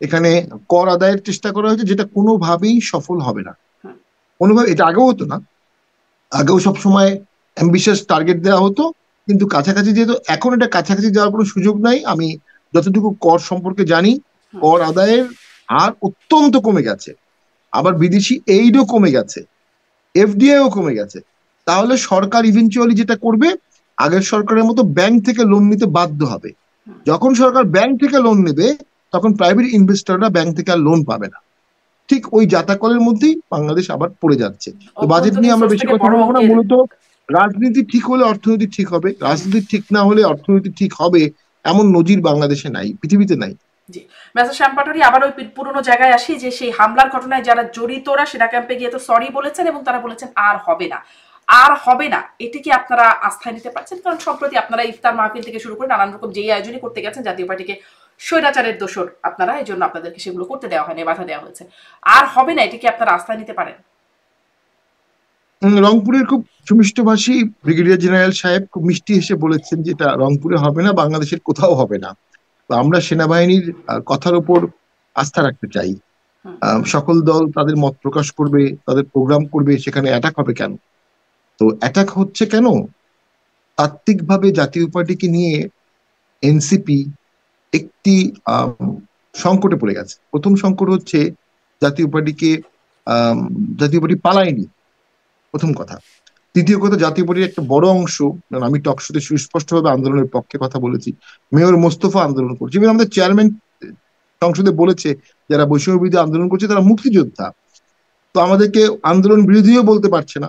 এখানে কর আদায়ের চেষ্টা করা হয়েছে, যেটা কোনোভাবেই সফল হবে না। হুম। কোনোভাবে, এটা আগেও হতো না। আগেও সব সময় অ্যাম্বিশিয়াস টার্গেট দেওয়া হতো, কিন্তু কাছাকাছি যেহেতু এখন এটা কাছাকাছি যাওয়ার কোনো সুযোগ নাই। আমি যতটুকু কর সম্পর্কে জানি, হুম। কর আদায়ের হার অত্যন্ত কমে গেছে। আবার বিদেশি এইডও কমে গেছে, এফডিআইও কমে গেছে। তাহলে সরকার ইভেনচুয়ালি যেটা করবে, আগের সরকারের মতো ব্যাংক থেকে লোন নিতে বাধ্য হবে। হুম। যখন সরকার ব্যাংক থেকে লোন নেবে, তখন প্রাইভেট ইনভেস্টররা ব্যাংক থেকে আর লোন পাবে না। ঠিক ওই জাতাকলের মধ্যেই বাংলাদেশ আবার পড়ে যাচ্ছে। তো বাজেট অভ্যন্তরীণ নিয়ে আমরা সোর্স বেশি থেকে কথা বড় বলবো না। অঙ্কের। মূলত রাজনীতি ঠিক হলে অর্থনীতি ঠিক হবে, রাজনীতি ঠিক না হলে অর্থনীতি ঠিক হবে এমন নজির বাংলাদেশে নাই, পৃথিবীতে নাই। জি, মেসার শ্যাম পাটোয়ারি আবার ওই পুরনো জায়গায় আসি যে সেই হামলার ঘটনায় যারা জড়িতরা সেনা ক্যাম্পে গিয়ে তো সরি বলেছেন এবং তারা বলেছেন আর হবে না, আর হবে না। এটি কি আপনারা আস্থায় নিতে পারছেন? কারণ সম্প্রতি আপনারা ইফতার মাহফিল থেকে শুরু করে নানান রকম যেই আয়োজনই করতে গেছেন জাতীয় পার্টিকে স্বৈরাচারের দোষর আপনারা, এই জন্য আপনাদেরকে সেগুলো করতে দেওয়া হয়নি, বাধা দেওয়া হয়েছে। আর হবে না, এটি কি আপনারা আস্থায় নিতে পারেন? রংপুরের খুব সুমিষ্টভাষী ব্রিগেডিয়ার জেনারেল সাহেব খুব মিষ্টি হেসে বলেছেন যে এটা রংপুরে হবে না, বাংলাদেশের কোথাও হবে না। তো আমরা সেনাবাহিনীর কথার উপর আস্থা রাখতে চাই। হুম, সকল দল তাদের মত প্রকাশ করবে, তাদের প্রোগ্রাম করবে, সেখানে অ্যাটাক হবে কেন? তো অ্যাটাক হচ্ছে কেন? তাত্ত্বিকভাবে জাতীয় পার্টিকে নিয়ে এনসিপি একটি আম, সংকটে পড়ে গেছে। প্রথম সংকট হচ্ছে জাতীয় পার্টিকে আম, জাতীয় পার্টি পালায়নি, প্রথম কথা। দ্বিতীয় কথা, জাতীয় পার্টির একটা বড় অংশ, কারণ আমি টকশোতে সুস্পষ্টভাবে আন্দোলনের পক্ষে কথা বলেছি, মেয়র মোস্তফা আন্দোলন করছে, এবং আমাদের চেয়ারম্যান সংসদে বলেছে যারা বৈষম্য বিরোধী আন্দোলন করছে তারা মুক্তিযোদ্ধা। তো আমাদেরকে আন্দোলন বিরোধীও বলতে পারছে না।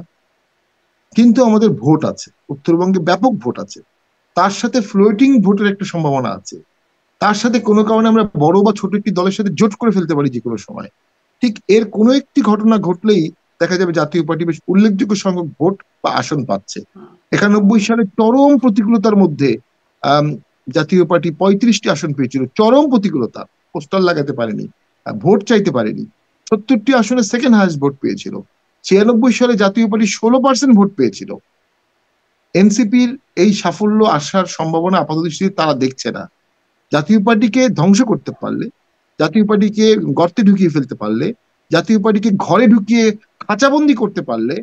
কিন্তু আমাদের ভোট আছে, উত্তরবঙ্গে ব্যাপক ভোট আছে, তার সাথে ফ্লোটিং ভোটের একটা সম্ভাবনা আছে, তার সাথে কোনো কারণে আমরা বড় বা ছোট একটি দলের সাথে জোট করে ফেলতে পারি যে কোনো সময়। ঠিক এর কোনো একটি ঘটনা ঘটলেই দেখা যাবে জাতীয় পার্টি বেশ উল্লেখযোগ্য সংখ্যক ভোট বা আসন পাচ্ছে। হুম, 91 সালে চরম প্রতিকূলতার মধ্যে আহ জাতীয় পার্টি 35টি আসন পেয়েছিল, চরম প্রতিকূলতা, পোস্টার লাগাতে পারেনি, ভোট চাইতে পারেনি। 70টি আসনে সেকেন্ড হাইয়েস্ট ভোট পেয়েছিল। 96 সালে জাতীয় পার্টি 16% ভোট পেয়েছিল। এনসিপির এই সাফল্য আসার সম্ভাবনা আপাতত দৃষ্টিতে তারা দেখছে না। জাতীয় পার্টিকে ধ্বংস করতে পারলে, জাতীয় পার্টিকে গর্তে ঢুকিয়ে ফেলতে পারলে, জাতীয় পার্টিকে ঘরে ঢুকিয়ে খাঁচাবন্দি করতে পারলে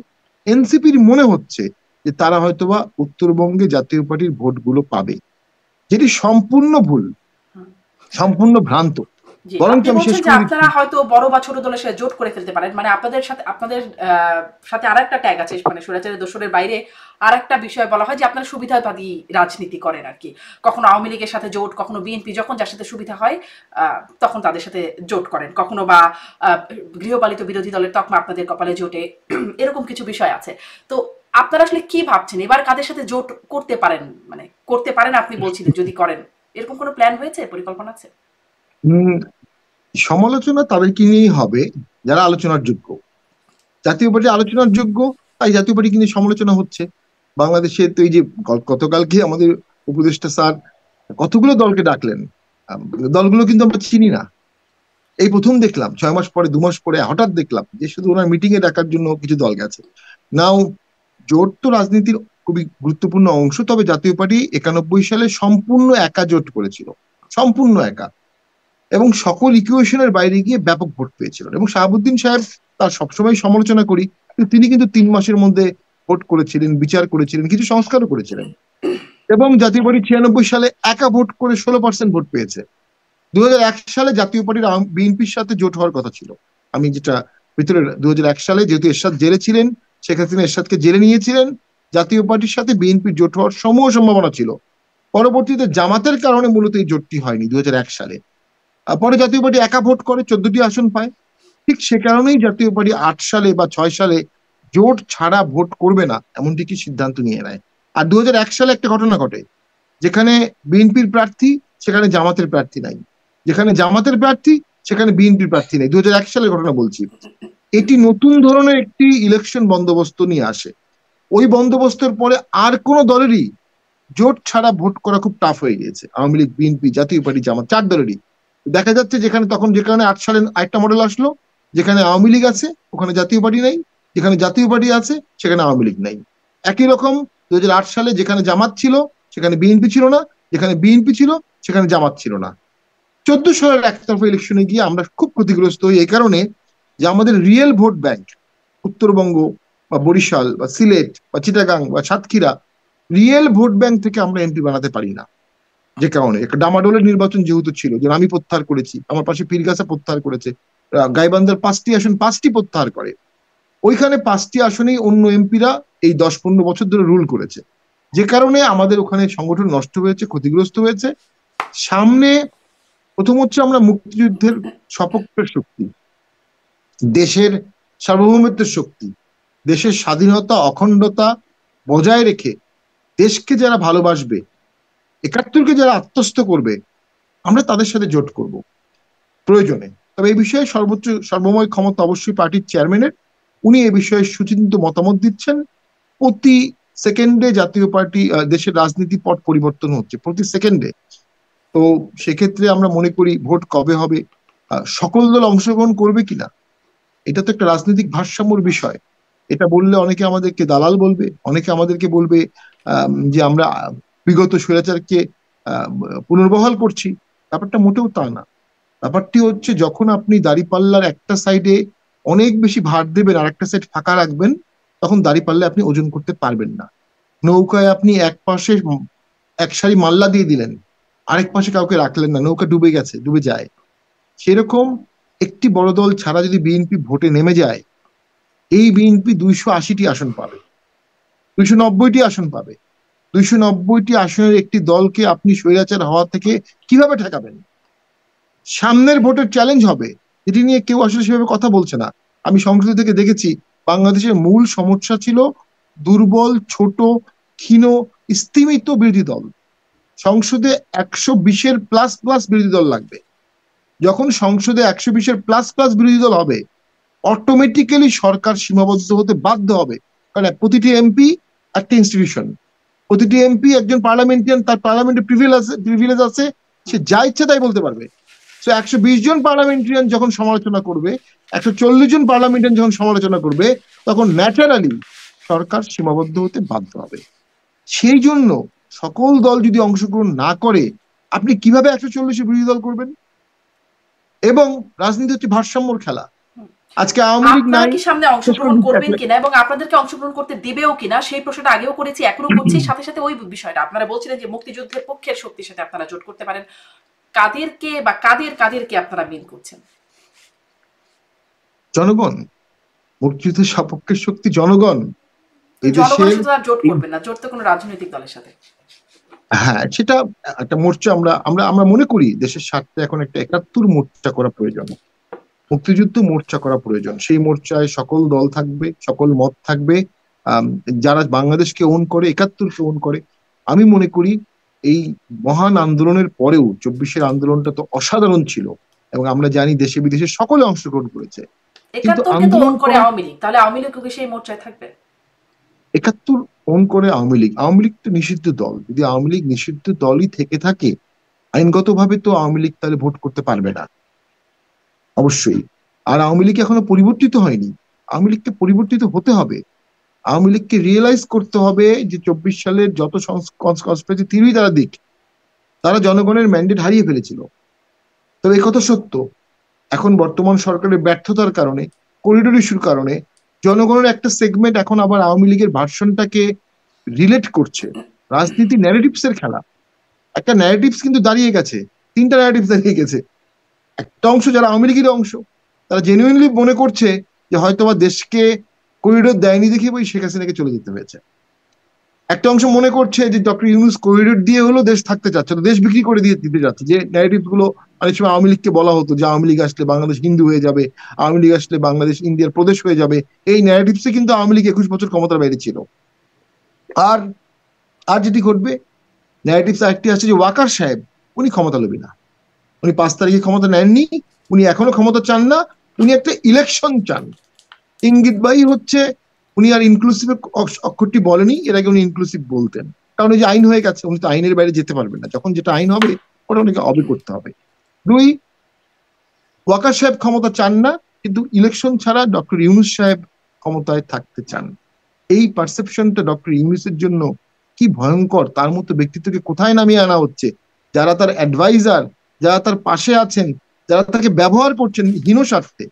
এনসিপির মনে হচ্ছে যে তারা হয়তোবা উত্তরবঙ্গে জাতীয় পার্টির ভোটগুলো পাবে, যেটি সম্পূর্ণ ভুল, হুম। সম্পূর্ণ ভ্রান্ত। জি, বরঞ্চ আপনি আমি শেষ বলছেন যে করে দিচ্ছি। আপনারা হয়তো বড় বা ছোট দলের সাথে জোট করে ফেলতে পারেন। মানে আপনাদের সাথে সাথে আরেকটা ট্যাগ আছে, মানে স্বৈরাচারের দোসরের বাইরে আরেকটা বিষয় বলা হয় যে আপনারা সুবিধাবাদী রাজনীতি করেন আরকি। কখনো আওয়ামী লীগের সাথে জোট, কখনো বিএনপি যখন যার সাথে সুবিধা হয় তখন তাদের সাথে জোট করেন। কখনো বা আ গৃহপালিত বিরোধী দলের তকমা আপনাদের কপালে জোটে। এরকম কিছু বিষয় আছে। তো আপনারা আসলে কি ভাবছেন? এবার কাদের সাথে জোট করতে পারেন? মানে করতে পারেন আপনি বলছিলেন যদি করেন। এরকম কোনো প্ল্যান হয়েছে? পরিকল্পনা আছে? উম সমালোচনা তাদেরকে নিয়েই হবে যারা আলোচনার যোগ্য। জাতীয় পার্টি আলোচনার যোগ্য, তাই জাতীয় পার্টিকে নিয়ে সমালোচনা হচ্ছে। বাংলাদেশে তো এই যে গতকালকে আমাদের উপদেষ্টা স্যার কতগুলো দলকে ডাকলেন, আম, দলগুলো কিন্তু আমরা চিনি না। এই প্রথম দেখলাম 6 মাস পরে, 2 মাস পরে হঠাৎ দেখলাম যে শুধু ওনার মিটিং এ ডাকার জন্য কিছু দল গেছে। নাও, জোট তো রাজনীতির খুবই গুরুত্বপূর্ণ অংশ, তবে জাতীয় পার্টি 91 সালে সম্পূর্ণ একা জোট করেছিল, সম্পূর্ণ একা, এবং সকল ইকুয়েশনের বাইরে গিয়ে ব্যাপক ভোট পেয়েছিল। এবং শাহাবুদ্দিন সাহেব, তার সবসময় সমালোচনা করি, কিন্তু তিনি কিন্তু 3 মাসের মধ্যে ভোট করেছিলেন, বিচার করেছিলেন, কিছু সংস্কারও করেছিলেন। এবং জাতীয় পার্টি 96 সালে একা ভোট করে 16% ভোট পেয়েছে। 2001 সালে জাতীয় পার্টির বিএনপির সাথে জোট হওয়ার কথা ছিল। আমি যেটা ভিতরে 2001 সালে যেহেতু এরশাদ জেলে ছিলেন, শেখ হাসিনা এরশাদকে জেলে নিয়েছিলেন, জাতীয় পার্টির সাথে বিএনপির জোট হওয়ার সমূহ সম্ভাবনা ছিল। পরবর্তীতে জামাতের কারণে মূলত এই জোটটি হয়নি 2001 সালে। পরে জাতীয় পার্টি একা ভোট করে 14টি আসন পায়। ঠিক সে কারণেই জাতীয় পার্টি 8 সালে বা 6 সালে জোট ছাড়া ভোট করবে না এমনটি কি সিদ্ধান্ত নিয়ে নেয়। আর 2001 সালে একটা ঘটনা ঘটে, যেখানে বিএনপির প্রার্থী সেখানে জামাতের প্রার্থী নাই, যেখানে জামাতের প্রার্থী সেখানে বিএনপির প্রার্থী নেই। 2001 সালের ঘটনা বলছি। এটি নতুন ধরনের একটি ইলেকশন বন্দোবস্ত নিয়ে আসে। ওই বন্দোবস্তের পরে আর কোন দলেরই জোট ছাড়া ভোট করা খুব টাফ হয়ে গিয়েছে। আওয়ামী লীগ, বিএনপি, জাতীয় পার্টি, জামাত, 4 দলেরই। দেখা যাচ্ছে যেখানে তখন, যেখানে 8 সালে আরেকটা মডেল আসলো, যেখানে আওয়ামী লীগ আছে ওখানে জাতীয় পার্টি নাই, যেখানে জাতীয় পার্টি আছে সেখানে আওয়ামী লীগ নাই। একই রকম 2008 সালে যেখানে জামাত ছিল সেখানে বিএনপি ছিল না, যেখানে বিএনপি ছিল সেখানে জামাত ছিল না। 14 সালের একতরফা ইলেকশনে গিয়ে আমরা খুব ক্ষতিগ্রস্ত হই এই কারণে যে আমাদের রিয়েল ভোট ব্যাংক, উত্তরবঙ্গ বা বরিশাল বা সিলেট বা চিটাগাং বা সাতক্ষীরা, রিয়েল ভোট ব্যাংক থেকে আমরা এমপি বানাতে পারি না। যে কারণে একটা ডামাডোলের নির্বাচন যেহেতু ছিল, যে আমি প্রত্যাহার করেছি, আমার পাশে পীরগাছা প্রত্যাহার করেছে, গাইবান্ধার 5টি আসন 5টি প্রত্যাহার করে, ওইখানে 5টি আসনেই অন্য এমপিরা এই 10-15 বছর ধরে রুল করেছে। যে কারণে আমাদের ওখানে সংগঠন নষ্ট হয়েছে, ক্ষতিগ্রস্ত হয়েছে। সামনে প্রথম হচ্ছে আমরা মুক্তিযুদ্ধের সপক্ষের শক্তি, দেশের সার্বভৌমত্বের শক্তি, দেশের স্বাধীনতা অখণ্ডতা বজায় রেখে দেশকে যারা ভালোবাসবে, 71কে যারা আত্মস্থ করবে, আমরা তাদের সাথে জোট করব প্রয়োজনে। তবে এই বিষয়ে সর্বময় ক্ষমতা অবশ্যই পার্টির চেয়ারম্যানের। উনি এ বিষয়ে সুচিন্তিত মতামত দিচ্ছেন। প্রতি সেকেন্ডে জাতীয় পার্টি দেশের রাজনীতি পট পরিবর্তন হচ্ছে, প্রতি সেকেন্ডে। তো সেক্ষেত্রে আমরা মনে করি ভোট কবে হবে, সকল দল অংশগ্রহণ করবে কিনা, এটা তো একটা রাজনৈতিক ভারসাম্যর বিষয়। এটা বললে অনেকে আমাদেরকে দালাল বলবে, অনেকে আমাদেরকে বলবে যে আমরা বিগত স্বৈরাচারকে আহ, পুনর্বহাল করছি। ব্যাপারটা মোটেও তা না। ব্যাপারটি হচ্ছে যখন আপনি দাঁড়িপাল্লার একটা সাইডে অনেক বেশি ভার দেবেন আর একটা সাইড ফাঁকা রাখবেন, তখন দাঁড়িপাল্লায় আপনি ওজন করতে পারবেন না। নৌকায় আপনি এক পাশে এক সারি মাল্লা দিয়ে দিলেন, আরেক পাশে কাউকে রাখলেন না, নৌকা ডুবে গেছে, ডুবে যায়। সেরকম একটি বড় দল ছাড়া যদি বিএনপি ভোটে নেমে যায়, এই বিএনপি 280টি আসন পাবে, 290টি আসন পাবে। 290টি আসনের একটি দলকে আপনি স্বৈরাচার হওয়া থেকে কিভাবে ঠেকাবেন? সামনের ভোটের চ্যালেঞ্জ হবে, এটি নিয়ে কেউ আসলে সেভাবে কথা বলছে না। আমি সংসদ থেকে দেখেছি বাংলাদেশের মূল সমস্যা ছিল দুর্বল, ছোট, ক্ষীণ, স্তিমিত বিরোধী দল। সংসদে 120-এর প্লাস প্লাস বিরোধী দল লাগবে। যখন সংসদে 120-এর প্লাস প্লাস বিরোধী দল হবে, অটোমেটিক্যালি সরকার সীমাবদ্ধ হতে বাধ্য হবে। কারণ প্রতিটি এমপি একটা ইনস্টিটিউশন, প্রতিটি এমপি একজন পার্লামেন্টারিয়ান, তার পার্লামেন্টে প্রিভিলেজ আছে, সে যা ইচ্ছা তাই বলতে পারবে। তো 120 জন পার্লামেন্টারিয়ান যখন সমালোচনা করবে, 140 জন পার্লামেন্টারিয়ান যখন সমালোচনা করবে, তখন ন্যাচারালি সরকার সীমাবদ্ধ হতে বাধ্য হবে। সেই জন্য সকল দল যদি অংশগ্রহণ না করে, আপনি কিভাবে 140 বিরোধী দল করবেন? এবং রাজনীতি হচ্ছে ভারসাম্যর খেলা। আজকে আওয়ামী লীগ আপনারা নাই, কি সামনে অংশগ্রহণ করবেন কিনা এবং আপনাদেরকে অংশগ্রহণ করতে দিবেও কিনা সেই প্রশ্নটা আগেও করেছি, এখনো করছি। সাথে সাথে ওই বিষয়টা আপনারা বলছিলেন যে মুক্তিযুদ্ধের পক্ষের শক্তির সাথে আপনারা জোট করতে পারেন, কাদেরকে বা কাদেরকে আপনারা মিন করছেন? জনগণ। মুক্তিযুদ্ধের সপক্ষের শক্তি জনগণ। জনগণের এদেশের সাথে আর জোট করবেন না, জোট তো কোনো রাজনৈতিক দলের সাথে। হ্যাঁ, সেটা একটা মোর্চা। আমরা আমরা আমরা মনে করি দেশের স্বার্থে এখন একটা 71 মোর্চা করা প্রয়োজন, মুক্তিযুদ্ধ মোর্চা করা প্রয়োজন। সেই মোর্চায় সকল দল থাকবে, সকল মত থাকবে, যারা বাংলাদেশকে ওন করে, 71কে ওন করে। আমি মনে করি এই মহান আন্দোলনের পরেও 24-এর আন্দোলনটা তো অসাধারণ ছিল, এবং আমরা জানি দেশে বিদেশে সকলে অংশগ্রহণ করেছে। কিন্তু 71কে তো আন্দোলন ওন করে করা, আওয়ামী লীগ, তাহলে আওয়ামী লীগ কি সেই মোর্চায় থাকবে? 71 ওন করে আওয়ামী লীগ। আওয়ামী লীগ তো নিষিদ্ধ দল। যদি আওয়ামী লীগ নিষিদ্ধ দলই থেকে থাকে, আইনগতভাবে তো আওয়ামী লীগ তাহলে ভোট করতে পারবে না, অবশ্যই। আর আওয়ামী লীগ এখনো পরিবর্তিত হয়নি, আওয়ামী লীগকে পরিবর্তিত হতে হবে। আওয়ামী লীগকে রিয়েলাইজ করতে হবে যে 24 সালের যত কনস্পিরেসি থিওরি তারা দিক, তারা জনগণের ম্যান্ডেট হারিয়ে ফেলেছিল। তবে একথা সত্য, এখন বর্তমান সরকারের ব্যর্থতার কারণে, করিডোর ইস্যুর কারণে জনগণের একটা সেগমেন্ট এখন আবার আওয়ামী লীগের ভার্সনটাকে রিলেট করছে। রাজনীতি ন্যারেটিভস এর খেলা। একটা ন্যারেটিভস কিন্তু দাঁড়িয়ে গেছে, 3টা ন্যারেটিভস দাঁড়িয়ে গেছে। একটা অংশ যারা আওয়ামী লীগের অংশ, তারা জেনুইনলি মনে করছে যে হয়তোবা দেশকে করিডোর দেয়নি দেখে ওই শেখ হাসিনাকে চলে যেতে হয়েছে। একটা অংশ মনে করছে যে ডক্টর ইউনূস করিডোর দিয়ে হলো দেশ থাকতে চাচ্ছে, দেশ বিক্রি করে দিয়ে দিতে যাচ্ছে। যে ন্যারেটিভ গুলো অনেক সময় আওয়ামী লীগকে বলা হতো যে আওয়ামী লীগ আসলে বাংলাদেশ হিন্দু হয়ে যাবে, আওয়ামী লীগ আসলে বাংলাদেশ ইন্ডিয়ার প্রদেশ হয়ে যাবে। এই ন্যারেটিভসে কিন্তু আওয়ামী লীগ 21 বছর ক্ষমতার বাইরে ছিল। আর আর যেটি ঘটবে, ন্যারেটিভস আরেকটি আসছে যে ওয়াকার সাহেব উনি ক্ষমতা লোভী না, উনি 5 তারিখে ক্ষমতা নেননি, উনি এখনো ক্ষমতা চান না, উনি একটা ইলেকশন চান। ইঙ্গিতবাহী হচ্ছে উনি আর ইনক্লুসিভ অক্ষরটি বলেনি, এর আগে উনি ইনক্লুসিভ বলতেন। কারণ এই যে আইন হয়ে গেছে, উনি তো আইনের বাইরে যেতে পারবেন না, যখন যেটা আইন হবে ওটা উনাকে অবে করতে হবে। 2, ওয়াকার সাহেব ক্ষমতা চান না, কিন্তু ইলেকশন ছাড়া ডক্টর ইউনূস সাহেব ক্ষমতায় থাকতে চান। এই পারসেপশনটা ডক্টর ইউনূসের জন্য কি ভয়ঙ্কর! তার মতো ব্যক্তিত্বকে কোথায় নামিয়ে আনা হচ্ছে? যারা তার অ্যাডভাইজার, যারা তার পাশে আছেন, যারা তাকে ব্যবহার করছেন হীন স্বার্থে।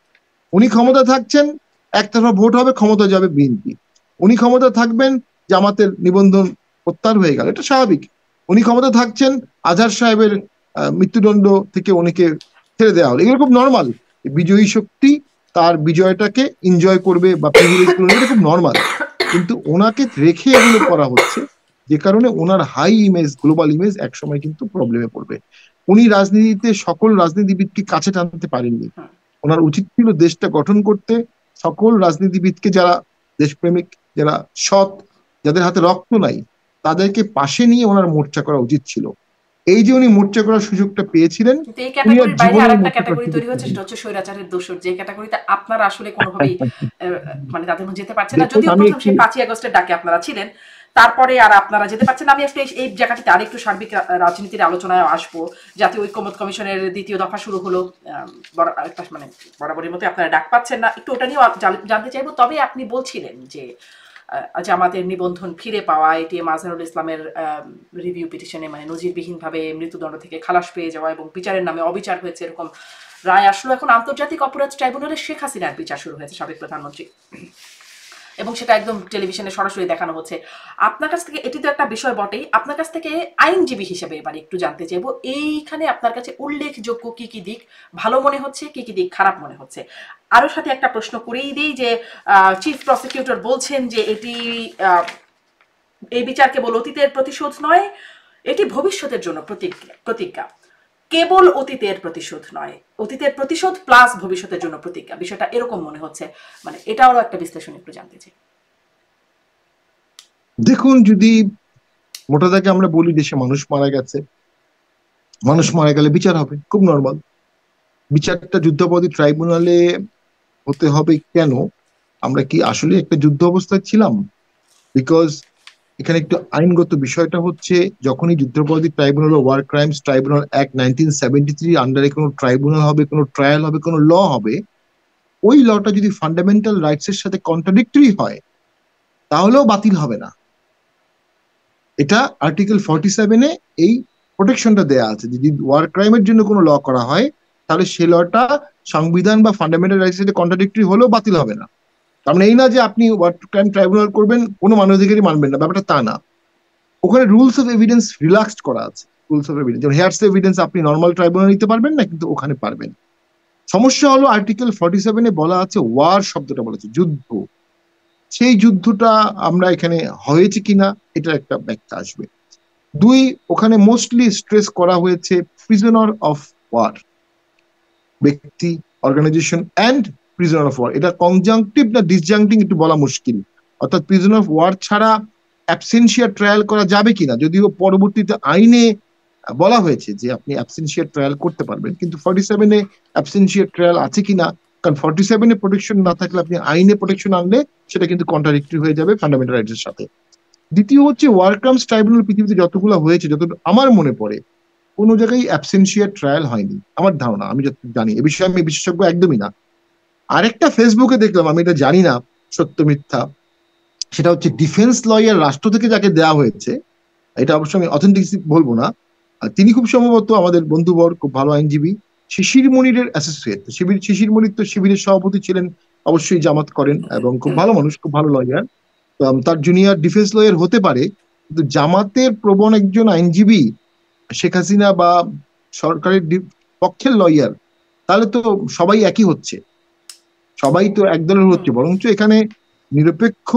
উনি ক্ষমতা থাকছেন, একতরফা ভোট হবে, ক্ষমতা যাবে বিএনপি। উনি ক্ষমতা থাকবেন, জামাতের নিবন্ধন প্রত্যাহার হয়ে গেল, এটা স্বাভাবিক। উনি ক্ষমতা থাকছেন, আজহার সাহেবের মৃত্যুদণ্ড থেকে উনিকে ছেড়ে দেওয়া হলো, এগুলো খুব নর্মাল। বিজয়ী শক্তি তার বিজয়টাকে এনজয় করবে বা প্রিভিলেজ গুলো নেবে, এটা খুব নর্মাল। কিন্তু ওনাকে রেখে এগুলো করা হচ্ছে, যে কারণে ওনার হাই ইমেজ, গ্লোবাল ইমেজ একসময় কিন্তু প্রবলেমে পড়বে। উনি রাজনীতিতে সকল রাজনীতিবিদকে কাছে টানতে পারেননি। ওনার উচিত ছিল দেশটা গঠন করতে সকল রাজনীতিবিদকে, যারা দেশপ্রেমিক, যারা সৎ, যাদের হাতে রক্ত নাই, তাদেরকে পাশে নিয়ে ওনার মোর্চা করা উচিত ছিল। এই যে উনি মোর্চা করার সুযোগটা পেয়েছিলেন, কিন্তু এই উনি আর ক্যাটাগরির বাইরে জীবনে আরেকটা মোর্চা করার ক্যাটাগরি সুযোগ তৈরি হচ্ছে, পাবেন সেটা না। হচ্ছে স্বৈরাচারের দোসর, যে ক্যাটাগরিতে আপনারা আসলে কোনোভাবেই মানে তাদের মধ্যে যেতে পারছেন না। দেখুন যদিও আমি প্রথম একটু, সেই 5ই আগস্টের ডাকে আপনারা ছিলেন, তারপরে আর আপনারা যেতে পারছেন না। আমি আসলে এই জায়গাটিতে আরেকটু সার্বিক রাজনীতির আলোচনায় আসবো। জাতীয় ঐক্যমত্য কমিশনের 2য় দফা শুরু হলো, মানে বরাবরের মতো আপনারা ডাক পাচ্ছেন না, একটু ওটা নিয়েও জানতে চাইবো। তবে আপনি বলছিলেন যে জামাতের নিবন্ধন ফিরে পাওয়া, এটিএম আজহারুল ইসলামের রিভিউ পিটিশনে মানে নজিরবিহীনভাবে মৃত্যুদণ্ড থেকে খালাস পেয়ে যাওয়া এবং বিচারের নামে অবিচার হয়েছে এরকম রায় আসলো। এখন আন্তর্জাতিক অপরাধ ট্রাইব্যুনালে শেখ হাসিনার বিচার শুরু হয়েছে, সাবেক প্রধানমন্ত্রী, এবং সেটা একদম টেলিভিশনে সরাসরি দেখানো হচ্ছে। আপনার কাছ থেকে, এটি তো একটা বিষয় বটেই, আপনার কাছ থেকে আইনজীবী হিসেবে এবার একটু জানতে চাইবো, এইখানে আপনার কাছে উল্লেখযোগ্য কি কি দিক ভালো মনে হচ্ছে, কি কি দিক খারাপ মনে হচ্ছে। আরও সাথে একটা প্রশ্ন করেই দিই যে চিফ প্রসিকিউটর বলছেন যে এটি এই বিচার কেবল অতীতের প্রতিশোধ নয়, এটি ভবিষ্যতের জন্য প্রতিজ্ঞা। কেবল অতীতের প্রতিশোধ নয়, অতীতের প্রতিশোধ প্লাস ভবিষ্যতের জন্য প্রতিজ্ঞা, বিষয়টা এরকম মনে হচ্ছে। মানে এটাও একটা বিশ্লেষণ একটু জানতে চাই। দেখুন যদি মোটা দাগে আমরা বলি দেশে মানুষ মারা গেছে, মানুষ মারা গেলে বিচার হবে, খুব নর্মাল। বিচারটা যুদ্ধাপরাধী ট্রাইব্যুনালে হতে হবে কেন? আমরা কি আসলে একটা যুদ্ধ অবস্থায় ছিলাম? বিকজ এখানে একটু আইনগত বিষয়টা হচ্ছে, যখনই যুদ্ধাপরাধী tribunal, war crimes tribunal act 1973 আন্ডারে কোনো ট্রাইব্যুনাল হবে, কোনো ট্রায়াল হবে, কোনো ল হবে, ওই লটা যদি ফান্ডামেন্টাল রাইটস এর সাথে কন্ট্রাডিক্টরি হয় তাহলেও বাতিল হবে না। এটা আর্টিকেল 47-এ এই প্রোটেকশনটা দেয়া আছে, যদি ওয়ার ক্রাইমের জন্য কোনো ল করা হয় তাহলে সে লটা সংবিধান বা ফান্ডামেন্টাল রাইটস এর সাথে কন্ট্রাডিক্টরি হলেও বাতিল হবে না। তার মানে এই না যে আপনি ওয়ার ক্রাইম ট্রাইব্যুনাল করবেন কোনো মানবাধিকারই মানবেন না, ব্যাপারটা তা না। ওখানে রুলস অফ এভিডেন্স রিল্যাক্সড করা আছে। রুলস অফ এভিডেন্স, যেমন হেয়ার্স এভিডেন্স আপনি নর্মাল ট্রাইব্যুনাল নিতে পারবেন না, কিন্তু ওখানে পারবেন। সমস্যা হলো আর্টিকেল 47-এ বলা আছে, ওয়ার শব্দটা বলা আছে, যুদ্ধ। সেই যুদ্ধটা আমরা এখানে হয়েছে কিনা এটা একটা ব্যাখ্যা আসবে। দুই, ওখানে মোস্টলি স্ট্রেস করা হয়েছে প্রিজনার অফ ওয়ার, ব্যক্তি, organisation and prisoner of war. এটা কনজাংটিভ না ডিসজাংটিভ একটু বলা মুশকিল। অর্থাৎ প্রিজনার অফ ওয়ার ছাড়া অ্যাবসেন্সিয়া ট্রায়াল করা যাবে কিনা, যদিও পরবর্তীতে আইনে বলা হয়েছে যে আপনি অ্যাবসেন্সিয়া ট্রায়াল করতে পারবেন, কিন্তু 47-এ অ্যাবসেন্সিয়া ট্রায়াল আছে কিনা, কারণ 47-এ প্রোটেকশন না থাকলে আপনি আইনে প্রোটেকশন আনলে সেটা কিন্তু কন্ট্রাডিক্টরি হয়ে যাবে ফান্ডামেন্টাল রাইটস এর সাথে। দ্বিতীয় হচ্ছে ওয়ার ক্রাইমস ট্রাইব্যুনাল পৃথিবীতে যতগুলো হয়েছে, যতটুকু আমার মনে পড়ে, কোনো জায়গায় অ্যাবসেন্সিয়া ট্রায়াল হয়নি আমার ধারণা, আমি যত জানি। এ বিষয়ে আমি বিশেষজ্ঞ একদমই না। আরেকটা ফেসবুকে দেখলাম, আমি এটা জানি না সত্য মিথ্যা, সেটা হচ্ছে ডিফেন্স লয়ার রাষ্ট্র থেকে যাকে দেওয়া হয়েছে, এটা অবশ্য আমি অথেন্টিসিটি বলবো না, তিনি খুব সম্ভবত আমাদের বন্ধুবর, খুব ভালো আইনজীবী, শিশির মনিরের অ্যাসোসিয়েট। শিশির মনির তো শিবিরের সভাপতি ছিলেন, অবশ্যই জামাত করেন এবং খুব ভালো মানুষ, খুব ভালো লয়ার। তার জুনিয়র ডিফেন্স লয়ার হতে পারে, কিন্তু জামাতের প্রবণ একজন আইনজীবী শেখ হাসিনা বা সরকারের পক্ষের লয়ার, তাহলে তো সবাই একই হচ্ছে, সবাই তো এক দলের হচ্ছে। বরঞ্চ এখানে নিরপেক্ষ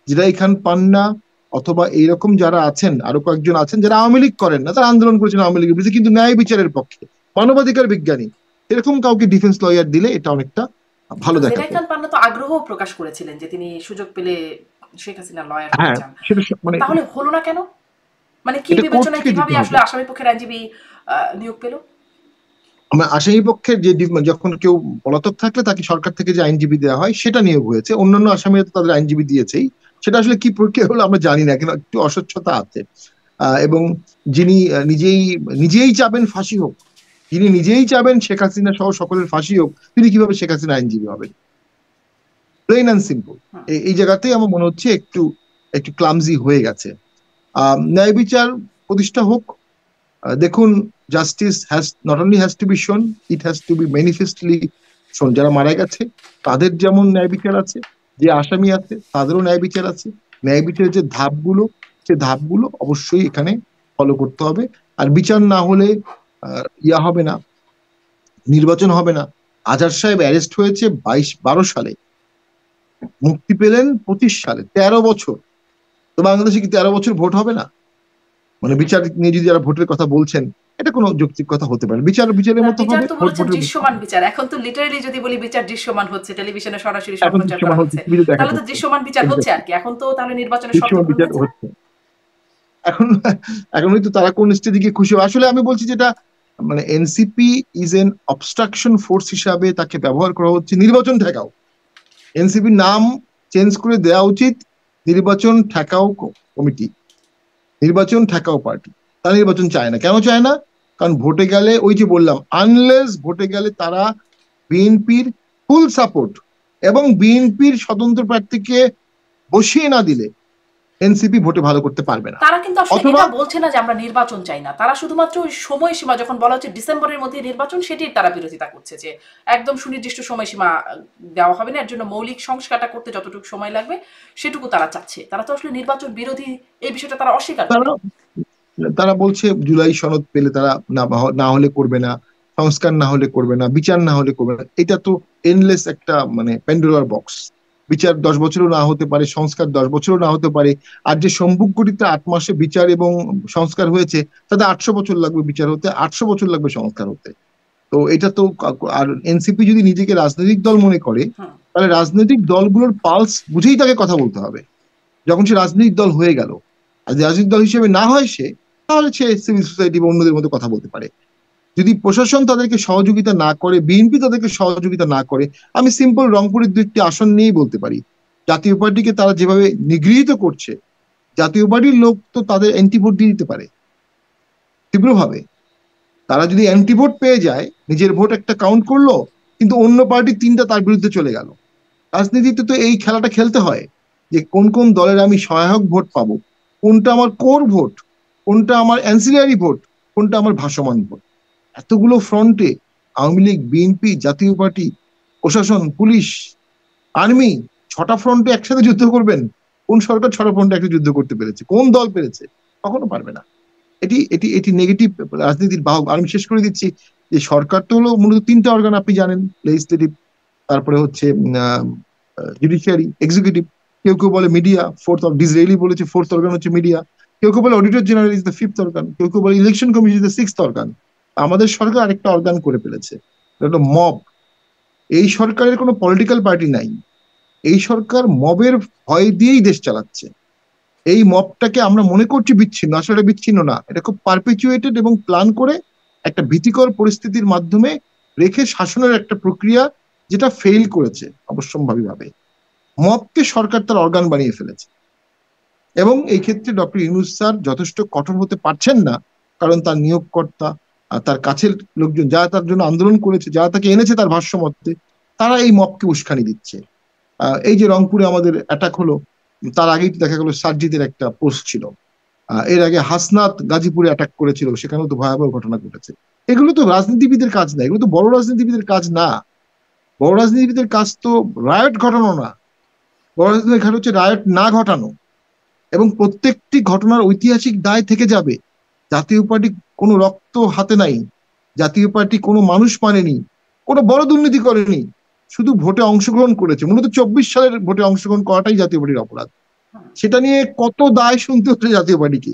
যেটা এখান পান্না অথবা এইরকম যারা আছেন, আরো কয়েকজন আছেন যারা আওয়ামী লীগ করেন না, তারা আন্দোলন করেছেন আওয়ামী লীগের বিরুদ্ধে, কিন্তু ন্যায় বিচারের পক্ষে, মানবাধিকার বিজ্ঞানী, এরকম কাউকে ডিফেন্স লয়ার দিলে এটা অনেকটা ভালো জেনাই দেখাতো। খান পান্না তো আগ্রহ প্রকাশ করেছিলেন যে তিনি সুযোগ পেলে শেখ হাসিনার লয়ার হতে হ্যাঁ, চান, সেটা মানে তাহলে হলো না কেন? মানে কি এটা কোর্ট বিবেচনায়, থেকে কিভাবে দিতে হবে। আসলে আসামি পক্ষের আইনজীবী নিয়োগ পেল? আমরা আসামি পক্ষের যে যখন কেউ পলাতক থাকলে তাকে সরকার থেকে যে আইনজীবী দেওয়া হয় সেটা নিয়োগ হয়েছে, অন্যান্য আসামিরা তো তাদের আইনজীবী দিয়েছেই। সেটা আসলে কি প্রক্রিয়া হলো আমরা জানি না, কিন্তু একটু অস্বচ্ছতা আছে। এবং যিনি নিজেই নিজেই চাবেন ফাঁসি হোক, যিনি নিজেই চাবেন শেখ হাসিনা সহ সকলের ফাঁসি হোক, তিনি কিভাবে শেখ হাসিনা আইনজীবী হবেন? Plain and simple. এই জায়গাতেই আমার মনে হচ্ছে একটু একটু ক্লামজি হয়ে গেছে। ন্যায় বিচার প্রতিষ্ঠা হোক। দেখুন, justice has not only has to be shown, it has to be manifestly shown. যারা মারা গেছে তাদের যেমন ন্যায় বিচার আছে, যে আসামি আছে তাদেরও ন্যায় বিচার আছে। ন্যায় বিচারের যে ধাপগুলো, সে ধাপগুলো অবশ্যই এখানে ফলো করতে হবে। আর বিচার না হলে ইয়া হবে না, নির্বাচন হবে না। আজহার সাহেব অ্যারেস্ট হয়েছে 12 সালে, মুক্তি পেলেন 25 সালে, 13 বছর। তো বাংলাদেশে কি 13 বছর ভোট হবে না? মানে বিচার নিয়ে যদি যারা ভোটের কথা বলছেন, এটা কোনো যৌক্তিক কথা হতে পারে? বিচার বিচারের মতো বিচার হবে, তো ভোট বলেছেন ভোটের মতো দৃশ্যমান হবে। বিচার, এখন তো লিটারালি যদি বলি বিচার দৃশ্যমান হচ্ছে, টেলিভিশনে সরাসরি এখন সম্প্রচার করা দৃশ্যমান হচ্ছে, হচ্ছে, টিভিতে দেখা তাহলে তো যাচ্ছে, দৃশ্যমান বিচার হচ্ছে আর কি। এখন তো তাহলে নির্বাচনের শর্ত দৃশ্যমান পূরণ বিচার হয়েছে না? হচ্ছে। এখন এখন হয়তো তারা কোন স্টেজে গিয়ে খুশি হবে। আসলে আমি বলছি যেটা মানে NCP is an obstruction force হিসাবে তাকে ব্যবহার করা হচ্ছে নির্বাচন ঠেকাও। এনসিপির নাম চেঞ্জ করে দেওয়া উচিত নির্বাচন ঠেকাও কমিটি, নির্বাচন ঠেকাও পার্টি। তারা নির্বাচন চায় না। কেন চায় না? কারণ ভোটে গেলে ওই যে বললাম, আনলেস ভোটে গেলে তারা বিএনপির ফুল সাপোর্ট এবং বিএনপির স্বতন্ত্র প্রার্থীকে বসিয়ে না দিলে এনসিপি ভোটে ভালো করতে পারবে না। তারা কিন্তু আসলে অথবা এটা বলছে না যে আমরা নির্বাচন চাই না, তারা শুধুমাত্র ওই সময়সীমা যখন বলা হচ্ছে ডিসেম্বরের মধ্যে নির্বাচন, সেটির তারা বিরোধিতা করছে যে একদম সুনির্দিষ্ট সময়সীমা দেওয়া হবে না, এর জন্য মৌলিক সংস্কারটা করতে যতটুকু সময় লাগবে সেটুকু তারা চাচ্ছে। তারা তো আসলে নির্বাচন বিরোধী, এই বিষয়টা তারা অস্বীকার করে। তারা তারা বলছে জুলাই সনদ পেলে তারা না হলে করবে না, সংস্কার না হলে করবে না, বিচার না হলে করবে না। এটা তো এনলেস একটা মানে প্যান্ডোরার বক্স। বিচার 10 বছরও না হতে পারে, সংস্কার 10 বছরও না হতে পারে। আর যে সম্মুখ গঠিত 8 মাসে বিচার এবং সংস্কার হয়েছে, তাতে 800 বছর লাগবে বিচার হতে, 800 বছর লাগবে সংস্কার হতে। তো এটা তো আর এনসিপি যদি নিজেকে রাজনৈতিক দল মনে করে, তাহলে রাজনৈতিক দলগুলোর পালস বুঝেই তাকে কথা বলতে হবে যখন সে রাজনৈতিক দল হয়ে গেল। আর যদি রাজনৈতিক দল হিসেবে না হয় সে, তাহলে সে সিভিল সোসাইটি বা অন্যদের মতো কথা বলতে পারে। যদি প্রশাসন তাদেরকে সহযোগিতা না করে, বিএনপি তাদেরকে সহযোগিতা না করে, আমি সিম্পল রংপুরের 2টি আসন নিয়েই বলতে পারি। জাতীয় পার্টিকে তারা যেভাবে নিগৃহীত করছে, জাতীয় পার্টির লোক তো তাদের অ্যান্টি ভোট দিয়ে দিতে পারে তীব্রভাবে। তারা যদি অ্যান্টি ভোট পেয়ে যায়, নিজের ভোট একটা কাউন্ট করলো, কিন্তু অন্য পার্টি 3টা তার বিরুদ্ধে চলে গেল। রাজনীতিতে তো এই খেলাটা খেলতে হয় যে কোন কোন দলের আমি সহায়ক ভোট পাবো, কোনটা আমার কোর ভোট, কোনটা আমার অ্যান্সিলারি ভোট, কোনটা আমার ভাসমান ভোট। এতগুলো ফ্রন্টে আওয়ামী লীগ, বিএনপি, জাতীয় পার্টি, প্রশাসন, পুলিশ, আর্মি, 6টা ফ্রন্টে একসাথে যুদ্ধ করবেন? কোন সরকার 6টা ফ্রন্টে একটা যুদ্ধ করতে পেরেছে? কোন দল পেরেছে? কখনো পারবে না। এটি এটি এটি নেগেটিভ রাজনীতির বাহক। আমি শেষ করে দিচ্ছি যে সরকার তো হলো মূলত 3টা অর্গান, আপনি জানেন, লেজিসলেটিভ, তারপরে হচ্ছে জুডিশিয়ারি, এক্সিকিউটিভ। কেউ কেউ বলে মিডিয়া ফোর্থ, ডিসরেলি বলেছে ফোর্থ অর্গান হচ্ছে মিডিয়া। কেউ কেউ বলে auditor general is the fifth organ, কেউ কেউ বলে election commission is the sixth organ. আমাদের সরকার আরেকটা অর্গান করে ফেলেছে, এটা মব। এই সরকারের কোনো পলিটিক্যাল পার্টি নাই। এই সরকার মবের ভয় দিয়েই দেশ চালাচ্ছে। এই মবটাকে আমরা মনে করছি বিচ্ছিন্ন, আসলে বিচ্ছিন্ন না। এটা খুব পারপিচুয়েটেড এবং প্ল্যান করে একটা ভীতিকর পরিস্থিতির মাধ্যমে রেখে শাসনের একটা প্রক্রিয়া, যেটা ফেল করেছে অবশ্যম্ভাবীভাবে। মবকে সরকার তার অর্গান বানিয়ে ফেলেছে এবং এই ক্ষেত্রে ডক্টর ইউনূস স্যার যথেষ্ট কঠোর হতে পারছেন না, কারণ তার নিয়োগকর্তা আর তার কাছের লোকজন যারা তার জন্য আন্দোলন করেছে, যারা তাকে এনেছে তার ভাষ্য মতে, তারা এই মবকে উস্কানি দিচ্ছে। এই যে রংপুরে আমাদের অ্যাটাক হলো, তার আগেই দেখা গেল সার্জিতের একটা পোস্ট ছিল। এর আগে হাসনাত গাজীপুরে অ্যাটাক করেছিল, সেখানেও তো ভয়াবহ ঘটনা ঘটেছে। এগুলো তো রাজনীতিবিদের কাজ না, এগুলো তো বড় রাজনীতিবিদের কাজ না। বড় রাজনীতিবিদের কাজ তো রায়ট ঘটানো না, বড় রাজনীতির কাজ হচ্ছে রায়ট না ঘটানো। এবং প্রত্যেকটি ঘটনার ঐতিহাসিক দায় থেকে যাবে। জাতীয় পার্টি কোনো রক্ত হাতে নাই, জাতীয় পার্টি কোনো মানুষ মানেনি, কোনো বড় দুর্নীতি করেনি, শুধু ভোটে অংশগ্রহণ করেছে। মূলত 24 সালের ভোটে অংশগ্রহণ করাটাই জাতীয় পার্টির অপরাধ। সেটা নিয়ে কত দায় শুনতে হচ্ছে জাতীয় পার্টিকে।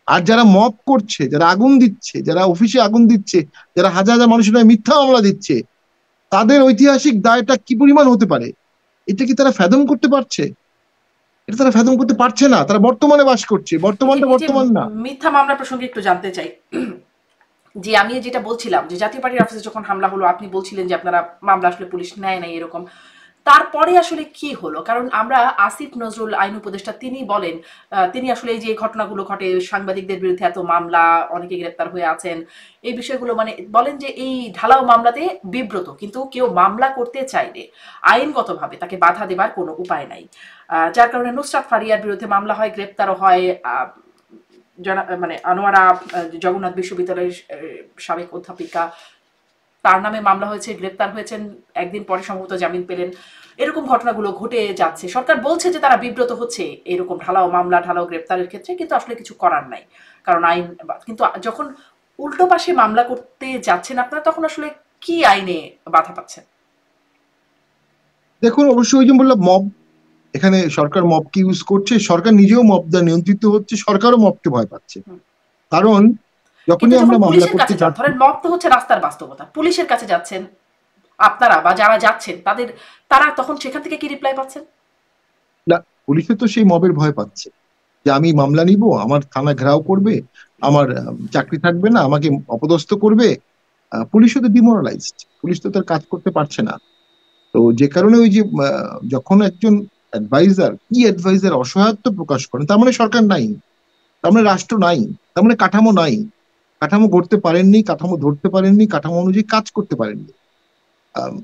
আর যারা মব করছে, যারা আগুন দিচ্ছে, যারা অফিসে আগুন দিচ্ছে, যারা হাজার হাজার মানুষের নামে মিথ্যা মামলা দিচ্ছে, তাদের ঐতিহাসিক দায়টা কি পরিমাণ হতে পারে, এটা কি তারা ফ্যাদম করতে পারছে? এটা তারা ফ্যাদম করতে পারছে না। তারা বর্তমানে বাস করছে, বর্তমানটা এই যে বর্তমান না। মিথ্যা মামলা প্রসঙ্গে একটু জানতে চাই। যে আমি যেটা বলছিলাম যে জাতীয় পার্টির অফিসে যখন হামলা হলো, আপনি বলছিলেন যে আপনারা মামলা আসলে পুলিশ নেয় নাই এরকম। তারপরে আসলে কি হলো? কারণ আমরা আসিফ নজরুল আইন উপদেষ্টা তিনি বলেন, তিনি আসলে এই যে ঘটনাগুলো ঘটে, সাংবাদিকদের বিরুদ্ধে এত মামলা, অনেকে গ্রেপ্তার হয়ে আছেন, এই বিষয়গুলো মানে বলেন যে এই ঢালাও মামলাতে বিব্রত, কিন্তু কেউ মামলা করতে চাইলে আইনগতভাবে তাকে বাধা দেবার কোনো উপায় নাই। যার কারণে নুসরাত ফারিয়ার বিরুদ্ধে মামলা হয়, গ্রেপ্তারও হয়। মানে আনোয়ারা জগন্নাথ বিশ্ববিদ্যালয়ের সাবেক অধ্যাপিকা, তার নামে মামলা হয়েছে, গ্রেপ্তার হয়েছেন, একদিন পরে সম্ভবত জামিন পেলেন। এরকম ঘটনাগুলো ঘটে যাচ্ছে। সরকার বলছে যে তারা বিব্রত হচ্ছে এরকম ঢালাও মামলা, ঢালাও গ্রেপ্তারের ক্ষেত্রে, কিন্তু আসলে কিছু করার নাই, কারণ আইন। কিন্তু যখন উল্টো পাশে মামলা করতে যাচ্ছেন আপনারা, তখন আসলে কি আইনে বাধা পাচ্ছেন? দেখুন, অবশ্যই ওই যে বললাম মব, এখানে সরকার মবকে ইউজ করছে, সরকার নিজেও মব দ্বারা নিয়ন্ত্রিত হচ্ছে, সরকারও মবকে ভয় পাচ্ছে। কারণ কিন্তু যখনই যখন আমরা মামলা পুলিশের করতে কাছে যান, যাচ্ছি, ধরেন মব তো হচ্ছে রাস্তার বাস্তবতা, পুলিশের কাছে যাচ্ছেন আপনারা বা যারা যাচ্ছেন তাদের, তারা তখন সেখান থেকে কি রিপ্লাই পাচ্ছেন? না, পুলিশে তো সেই মবের ভয় পাচ্ছে। যে আমি মামলা নিব, আমার থানা ঘেরাও করবে, আমার চাকরি থাকবে না, আমাকে অপদস্থ করবে। পুলিশও তো ডিমোরালাইজড, পুলিশ তো তার কাজ করতে পারছে না। তো যে কারণে ওই যে যখন একজন অ্যাডভাইজার, কি অ্যাডভাইজার অসহায়ত্ব প্রকাশ করেন, তার মানে সরকার নাই, তার মানে রাষ্ট্র নাই, তার মানে কাঠামো নাই, কাঠামো গড়তে পারেননি, কাঠামো ধরতে পারেননি, কাঠামো অনুযায়ী কাজ করতে পারেননি।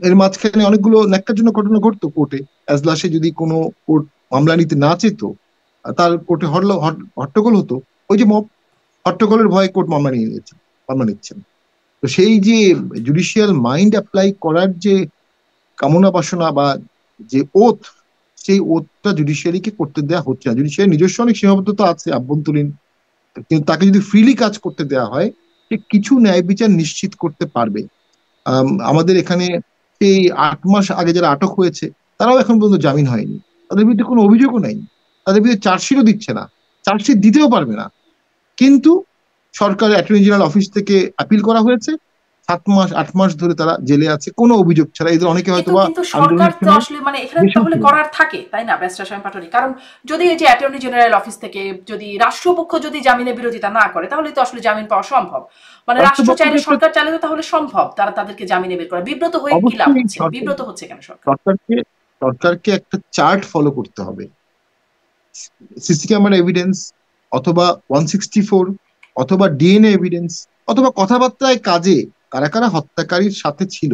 এর মাঝখানে অনেকগুলো ন্যাক্কারজনক ঘটনা ঘটতো কোর্টে। এজলাসে যদি কোনো কোর্ট মামলা নিতে না চেত, তার কোর্টে হট্টগোল হতো। ওই যে মব, হট্টগোলের ভয়ে কোর্ট মামলা নিয়ে নিয়েছেন, মামলা নিচ্ছেন। তো সেই যে জুডিশিয়াল মাইন্ড অ্যাপ্লাই করার যে কামনা বাসনা বা যে ওথ, সেই ওথটা জুডিশিয়ারিকে করতে দেওয়া হচ্ছে না। জুডিশিয়ারি নিজস্ব অনেক সীমাবদ্ধতা আছে আভ্যন্তরীণ, কিন্তু তাকে যদি ফ্রিলি কাজ করতে দেওয়া হয়, সে কিছু ন্যায় বিচার নিশ্চিত করতে পারবে। আমাদের এখানে সেই 8 মাস আগে যারা আটক হয়েছে, তারাও এখন পর্যন্ত জামিন হয়নি, তাদের বিরুদ্ধে কোনো অভিযোগও নাই, তাদের বিরুদ্ধে চার্জশিটও দিচ্ছে না, চার্জশিট দিতেও পারবে না। কিন্তু সরকার অ্যাটর্নি জেনারেল অফিস থেকে আপিল করা হয়েছে, 7 মাস 8 মাস ধরে তারা জেলে আছে কোনো অভিযোগ ছাড়া। এদের অনেকে হয়তো কিন্তু বা কিন্তু সরকার আন্দোলনের তো সময় আসলে মানে এখানে দেশেও তাহলে ছিল না। করার থাকে তাই না ব্যারিস্টার শামীম পাটোয়ারি? কারণ যদি এই যে অ্যাটর্নি জেনারেল অফিস থেকে যদি রাষ্ট্রপক্ষ যদি জামিনের বিরোধিতা না করে তাহলে তো আসলে জামিন পাওয়া সম্ভব। মানে রাষ্ট্র রাষ্ট্রপক্ষকে চাইলে একটা, সরকার চাইলে তো তাহলে সম্ভব তারা তাদেরকে জামিনে বের করা। বিব্রত হয়ে কি লাভ অবশ্যই হচ্ছে? সরকার, বিব্রত হচ্ছে কেন সরকার? সরকারকে সরকারকে একটা চার্ট ফলো করতে হবে। সিসি ক্যামেরা এভিডেন্স, অথবা 164, অথবা ডিএনএ এভিডেন্স, অথবা কথাবার্তায় কাজে কারা কারা হত্যাকারীর সাথে ছিল,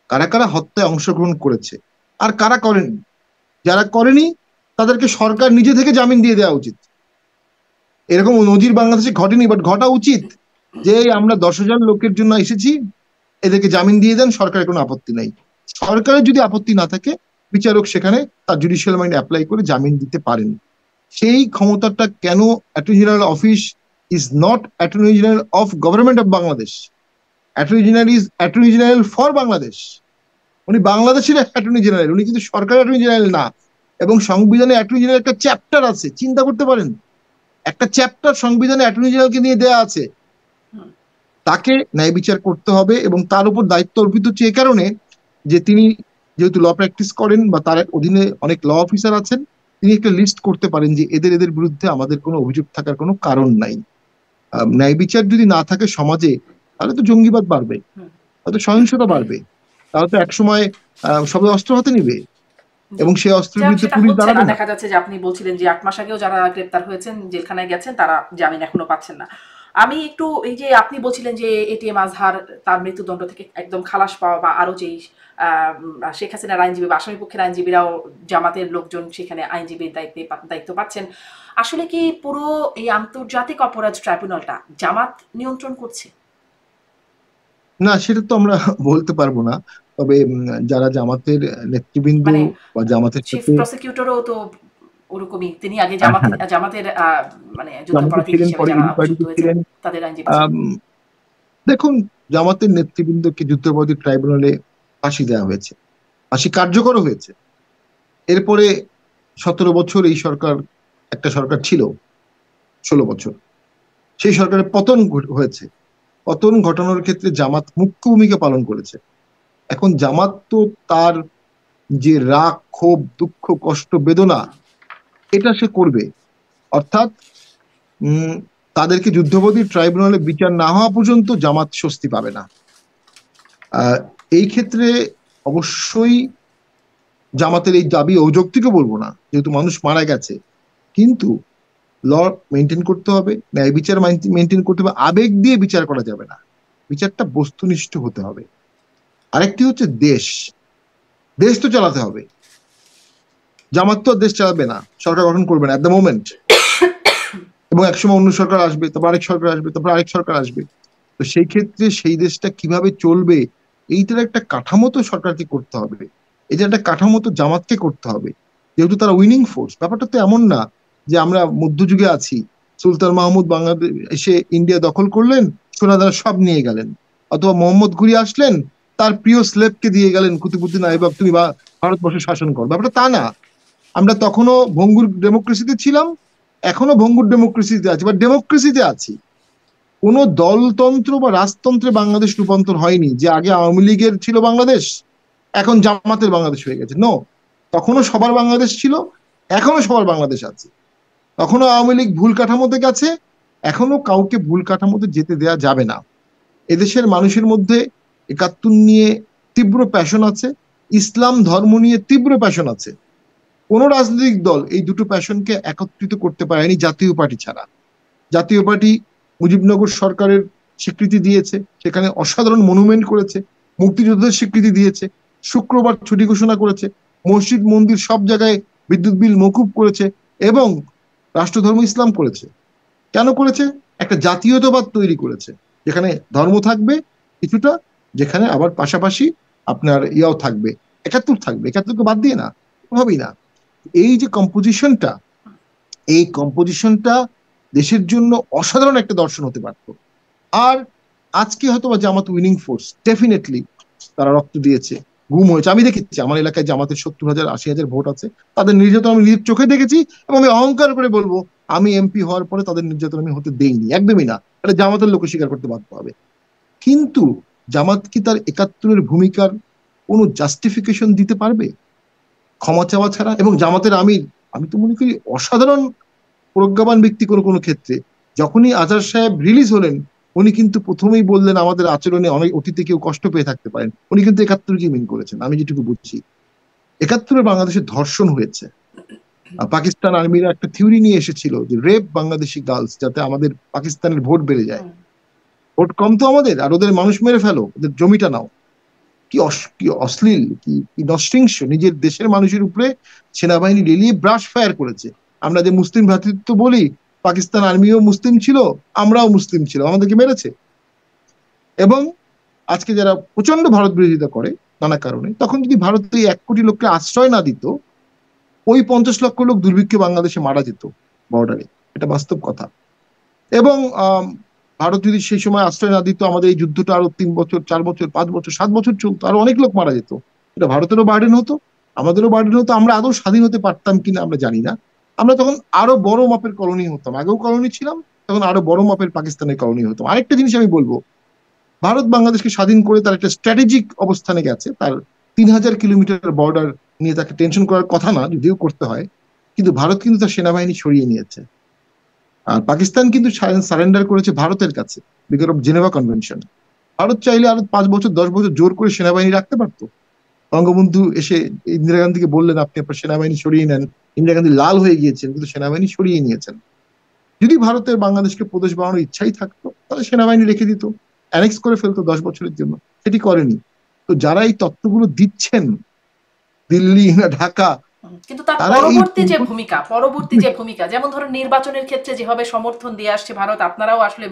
কারা কারা হত্যায় অংশগ্রহণ করেছে, আর কারা করেনি। যারা করেনি তাদেরকে সরকার নিজে থেকে জামিন দিয়ে দেওয়া উচিত। এরকম নজির বাংলাদেশে ঘটেনি, বাট ঘটা উচিত। যে আমরা 10,000 লোকের জন্য এসেছি, এদেরকে জামিন দিয়ে দেন, সরকারের কোনো আপত্তি নাই। সরকারের যদি আপত্তি না থাকে, বিচারক সেখানে তার জুডিশিয়াল মাইন্ড অ্যাপ্লাই করে জামিন দিতে পারেন। সেই ক্ষমতাটা কেন attorney general office is not attorney general of government of Bangladesh, attorney general is attorney general for Bangladesh. উনি বাংলাদেশের অ্যাটর্নি জেনারেল, উনি কিন্তু সরকারের অ্যাটর্নি জেনারেল না। এবং সংবিধানে অ্যাটর্নি জেনারেল একটা চ্যাপ্টার আছে, চিন্তা করতে পারেন, একটা চ্যাপ্টার সংবিধানে অ্যাটর্নি জেনারেলকে নিয়ে দেওয়া আছে। তাকে ন্যায় বিচার করতে হবে, এবং তার উপর দায়িত্ব অর্পিত হচ্ছে এ কারণে যে তিনি যেহেতু ল প্র্যাকটিস করেন বা তার অধীনে অনেক ল অফিসার আছেন, তিনি একটা লিস্ট করতে পারেন যে এদের এদের বিরুদ্ধে আমাদের কোনো অভিযোগ থাকার কোনো কারণ নাই। ন্যায় বিচার যদি না থাকে সমাজে, তাহলে তো জঙ্গিবাদ বাড়বে, তাহলে সহিংসতা বাড়বে, তাহলে তো একসময় সবাই অস্ত্র হাতে নিবে, জি। এবং সেই অস্ত্রের যাক বিরুদ্ধে সেটা পুলিশ হচ্ছে না। দাঁড়াবে না। দেখা যাচ্ছে যে আপনি বলছিলেন যে ৮ মাস আগেও যারা গ্রেপ্তার হয়েছেন, জেলখানায় গেছেন তারা জামিন এখনো পাচ্ছেন না। আমি একটু এই যে আপনি বলছিলেন যে এটিএম আজহার তার মৃত্যুদণ্ড থেকে একদম খালাস পাওয়া বা আরো যেই শেখ হাসিনার আইনজীবী বা আসামি পক্ষের আইনজীবীরাও জামাতের লোকজন সেখানে আইনজীবীর দায়িত্ব পাচ্ছেন। আসলে কি পুরো এই আন্তর্জাতিক অপরাধ ট্রাইব্যুনালটা জামাত নিয়ন্ত্রণ করছে? না, সেটা তো আমরা বলতে পারবো না। তবে যারা জামাতের নেতৃবৃন্দ মানে বা জামাতের চিফ সাথে, প্রসিকিউটরও তো ওরকমই। তিনি আগে হ্যাঁ, জামাতের মানে জামাতে যুদ্ধাপরাধী ছিলেন, হিসেবে পরে যারা অভিযুক্ত ইনকোয়ারিতে হয়েছেন ছিলেন। তাদের আইনজীবী ছিলেন। আম, দেখুন, জামাতের নেতৃবৃন্দকে যুদ্ধাপরাধী ট্রাইব্যুনালে ফাঁসি দেওয়া হয়েছে, ফাঁসি কার্যকরও হয়েছে। এরপরে 17 বছর এই সরকার, একটা সরকার ছিল 16 বছর, সেই সরকারের পতন হয়েছে। পতন ঘটানোর ক্ষেত্রে জামাত মুখ্য ভূমিকা পালন করেছে। এখন জামাত তো তার যে রাগ, ক্ষোভ, দুঃখ, কষ্ট, বেদনা, এটা সে করবে। অর্থাৎ উম তাদেরকে যুদ্ধবন্দী ট্রাইব্যুনালে বিচার না হওয়া পর্যন্ত জামাত স্বস্তি পাবে না। আহ এই ক্ষেত্রে অবশ্যই জামাতের এই দাবি অযৌক্তিকও বলবো না, যেহেতু মানুষ মারা গেছে। কিন্তু ল মেনটেন করতে হবে, ন্যায় বিচার মেনটেন করতে হবে, আবেগ দিয়ে বিচার করা যাবে না, বিচারটা বস্তুনিষ্ঠ হতে হবে। আরেকটি হচ্ছে দেশ, দেশ তো চালাতে হবে। জামাত তো দেশ চালাবে না, সরকার গঠন করবে না এট দ্য মোমেন্ট, এবং একসময় অন্য সরকার আসবে, তারপর আরেক সরকার আসবে, তারপর আরেক সরকার আসবে। তো সেই ক্ষেত্রে সেই দেশটা কিভাবে চলবে, এইটার একটা কাঠামো তো সরকারকে করতে হবে। এই যে একটা কাঠামো তো জামাতকে করতে হবে, যেহেতু তারা উইনিং ফোর্স। ব্যাপারটা তো এমন না যে আমরা মধ্যযুগে আছি, সুলতান মাহমুদ বাংলাদেশ এসে ইন্ডিয়া দখল করলেন, সোনাদার সব নিয়ে গেলেন, অথবা মোহাম্মদ ঘুরি আসলেন, তার প্রিয় স্লেবকে দিয়ে গেলেন, কুতুবুদ্দিন আইবক তুমি বা ভারতবর্ষ শাসন কর। ব্যাপারটা তা না। আমরা তখনও ভঙ্গুর ডেমোক্রেসিতে ছিলাম, এখনো ভঙ্গুর ডেমোক্রেসিতে আছি, বা ডেমোক্রেসিতে আছি। কোনো দলতন্ত্র বা রাজতন্ত্রে বাংলাদেশ রূপান্তর হয়নি, যে আগে আওয়ামী লীগের ছিল বাংলাদেশ, এখন জামাতের বাংলাদেশ হয়ে গেছে। নো, তখনও সবার বাংলাদেশ ছিল, এখনো সবার বাংলাদেশ আছে। তখনও আওয়ামী লীগ ভুল কাঠামোতে গেছে, এখনো কাউকে ভুল কাঠামোতে যেতে দেয়া যাবে না। এদেশের মানুষের মধ্যে ৭১ নিয়ে তীব্র প্যাশন আছে, ইসলাম ধর্ম নিয়ে তীব্র প্যাশন আছে। কোন রাজনৈতিক দল এই দুটো প্যাশনকে একত্রিত করতে পারেনি জাতীয় পার্টি ছাড়া। জাতীয় পার্টি মুজিবনগর সরকারের স্বীকৃতি দিয়েছে, সেখানে অসাধারণ মনুমেন্ট করেছে, মুক্তিযুদ্ধের স্বীকৃতি দিয়েছে, শুক্রবার ছুটি ঘোষণা করেছে, মসজিদ মন্দির সব জায়গায় বিদ্যুৎ বিল মকুব করেছে এবং রাষ্ট্রধর্ম ইসলাম করেছে। কেন করেছে? একটা জাতীয়তাবাদ তৈরি করেছে, যেখানে ধর্ম থাকবে কিছুটা, যেখানে আবার পাশাপাশি আপনার ইয়াও থাকবে, ৭১ থাকবে, ৭১কে বাদ দিয়ে না, কোনোভাবেই না। এই যে কম্পোজিশনটা, এই কম্পোজিশনটা দেশের জন্য অসাধারণ একটা দর্শন হতে পারত। আর আজকে হয়তো বা জামাত উইনিং ফোর্স, ডেফিনেটলি তারা রক্ত দিয়েছে, গুম হয়েছে। আমি দেখেছি আমার এলাকায় জামাতের ৭০,০০০ ৮০,০০০ ভোট আছে, তাদের নির্যাতন আমি নিজের চোখে দেখেছি এবং আমি অহংকার করে বলবো আমি এমপি হওয়ার পরে তাদের নির্যাতন আমি হতে দেইনি, একদমই না। এটা জামাতের লোক স্বীকার করতে বাধ্য হবে। কিন্তু জামাত কি তার ৭১-এর ভূমিকার কোনো জাস্টিফিকেশন দিতে পারবে ক্ষমা চাওয়া ছাড়া? এবং জামাতের আমির, আমি তো মনে করি অসাধারণ প্রজ্ঞাবান ব্যক্তি। কোনো কোনো ক্ষেত্রে যখনই আজহার সাহেব রিলিজ হলেন, উনি কিন্তু প্রথমেই বললেন আমাদের আচরণে অনেক অতীতে কেউ কষ্ট পেয়ে থাকতে পারেন। উনি কিন্তু ৭১-কে মিন করেছেন, আমি যেটুকু বুঝছি। ৭১-এ বাংলাদেশে ধর্ষণ হয়েছে, পাকিস্তান আর্মিরা একটা থিওরি নিয়ে এসেছিল যে রেপ বাংলাদেশি গার্লস, যাতে আমাদের পাকিস্তানের ভোট বেড়ে যায়। ভোট কম তো আমাদের, আর ওদের মানুষ মেরে ফেলো, ওদের জমিটা নাও। কি অশ্লীল, কি নৃশংস! নিজের দেশের মানুষের উপরে সেনাবাহিনী রেলিয়ে ব্রাশ ফায়ার করেছে। আমরা যে মুসলিম ভ্রাতৃত্ব বলি, পাকিস্তান আর্মিও মুসলিম ছিল, আমরাও মুসলিম ছিল, আমাদেরকে মেরেছে। এবং আজকে যারা প্রচন্ড ভারত বিরোধিতা করে নানা কারণে, তখন যদি ভারত এই ১ কোটি লোককে আশ্রয় না দিত, ওই ৫০ লক্ষ লোক দুর্ভিক্ষে বাংলাদেশে মারা যেত বর্ডারে। এটা বাস্তব কথা। এবং ভারত যদি সেই সময় আশ্রয় না দিত, আমাদের এই যুদ্ধটা আরো ৩ বছর ৪ বছর ৫ বছর ৭ বছর চলতো, আরো অনেক লোক মারা যেত। এটা ভারতেরও বার্ডেন হতো, আমাদেরও বার্ডেন হতো। আমরা আদৌ স্বাধীন হতে পারতাম কিনা আমরা জানি না। আমরা তখন আরো বড় মাপের কলোনি হতাম, আগেও কলোনি ছিলাম, তখন আরো বড় মাপের পাকিস্তানের কলোনি হতাম। আরেকটা জিনিস আমি বলবো, ভারত বাংলাদেশকে স্বাধীন করে তার একটা স্ট্র্যাটেজিক অবস্থানে গেছে। তার ৩০০০ কিলোমিটার বর্ডার নিয়ে তাকে টেনশন করার কথা না, যদিও করতে হয়, কিন্তু ভারত কিন্তু তার সেনাবাহিনী সরিয়ে নিয়েছে। আর পাকিস্তান কিন্তু সারেন্ডার করেছে ভারতের কাছে because of Geneva convention. Bharat চাইলে আরো ৫ বছর ১০ বছর জোর করে সেনাবাহিনী রাখতে পারতো। বঙ্গবন্ধু এসে ইন্দিরা গান্ধীকে বললেন আপনি আপনার সেনাবাহিনী সরিয়ে নেন, ইন্দিরা গান্ধী লাল হয়ে গিয়েছেন, কিন্তু সেনাবাহিনী সরিয়ে নিয়েছেন। যদি ভারতের বাংলাদেশকে প্রদেশ বানানোর ইচ্ছাই থাকতো, তাহলে সেনাবাহিনী রেখে দিত, অ্যানেক্স করে ফেলতো ১০ বছরের জন্য। সেটি করেনি। তো যারা এই তথ্যগুলো দিচ্ছেন, দিল্লি না ঢাকা, কিন্তু তার তারা এই পরবর্তী যে ভূমিকা, যেমন ধরুন নির্বাচনের ক্ষেত্রে যেভাবে সমর্থন দিয়ে আসছে ভারত, আপনারাও আসলে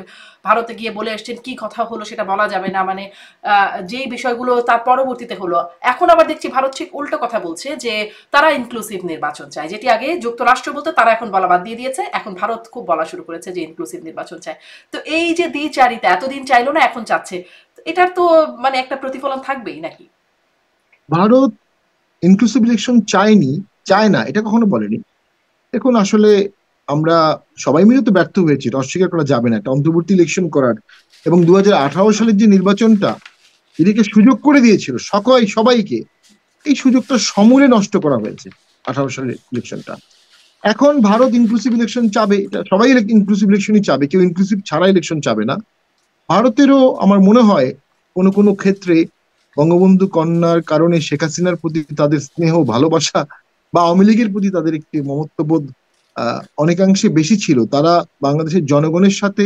ভারতে গিয়ে বলে এসছেন, কি কথা হলো সেটা বলা যাবে না, মানে যেই বিষয়গুলো তার পরবর্তীতে হলো। এখন আবার দেখছি ভারত ঠিক উল্টো কথা বলছে যে তারা ইনক্লুসিভ নির্বাচন চায়, যেটি আগে যুক্তরাষ্ট্র বলতে, তারা এখন বলা বাদ দিয়ে দিয়েছে, এখন ভারত খুব বলা শুরু করেছে যে ইনক্লুসিভ নির্বাচন চায়। তো এই যে দ্বিচারিতা, এতদিন চাইলো না এখন চাচ্ছে, এটার তো মানে একটা প্রতিফলন থাকবেই নাকি? ভারত ইনক্লুসিভ ইলেকশন চায়নি, চায় না, এটা কখনো বলেনি। দেখুন আসলে আমরা সবাই মিলে তো ব্যর্থ হয়েছি, এটা অস্বীকার করা যাবে না, একটা অন্তর্বর্তী ইলেকশন করার। এবং ২০১৮ সালের যে নির্বাচনটা এদিকে সুযোগ করে দিয়েছিল সবাইকে, এই সুযোগটা সমূলে নষ্ট করা হয়েছে ১৮ সালের ইলেকশনটা। এখন ভারত ইনক্লুসিভ ইলেকশন চাবে, এটা সবাই ইনক্লুসিভ ইলেকশনই চাবে, কেউ ইনক্লুসিভ ছাড়া ইলেকশন চাবে না। ভারতেরও আমার মনে হয় কোনো কোনো ক্ষেত্রে বঙ্গবন্ধু কন্যার কারণে শেখ হাসিনার প্রতি তাদের স্নেহ ভালোবাসা বা আওয়ামী লীগের প্রতি তাদের একটি মমত্ববোধ অনেকাংশে বেশি ছিল। তারা বাংলাদেশের জনগণের সাথে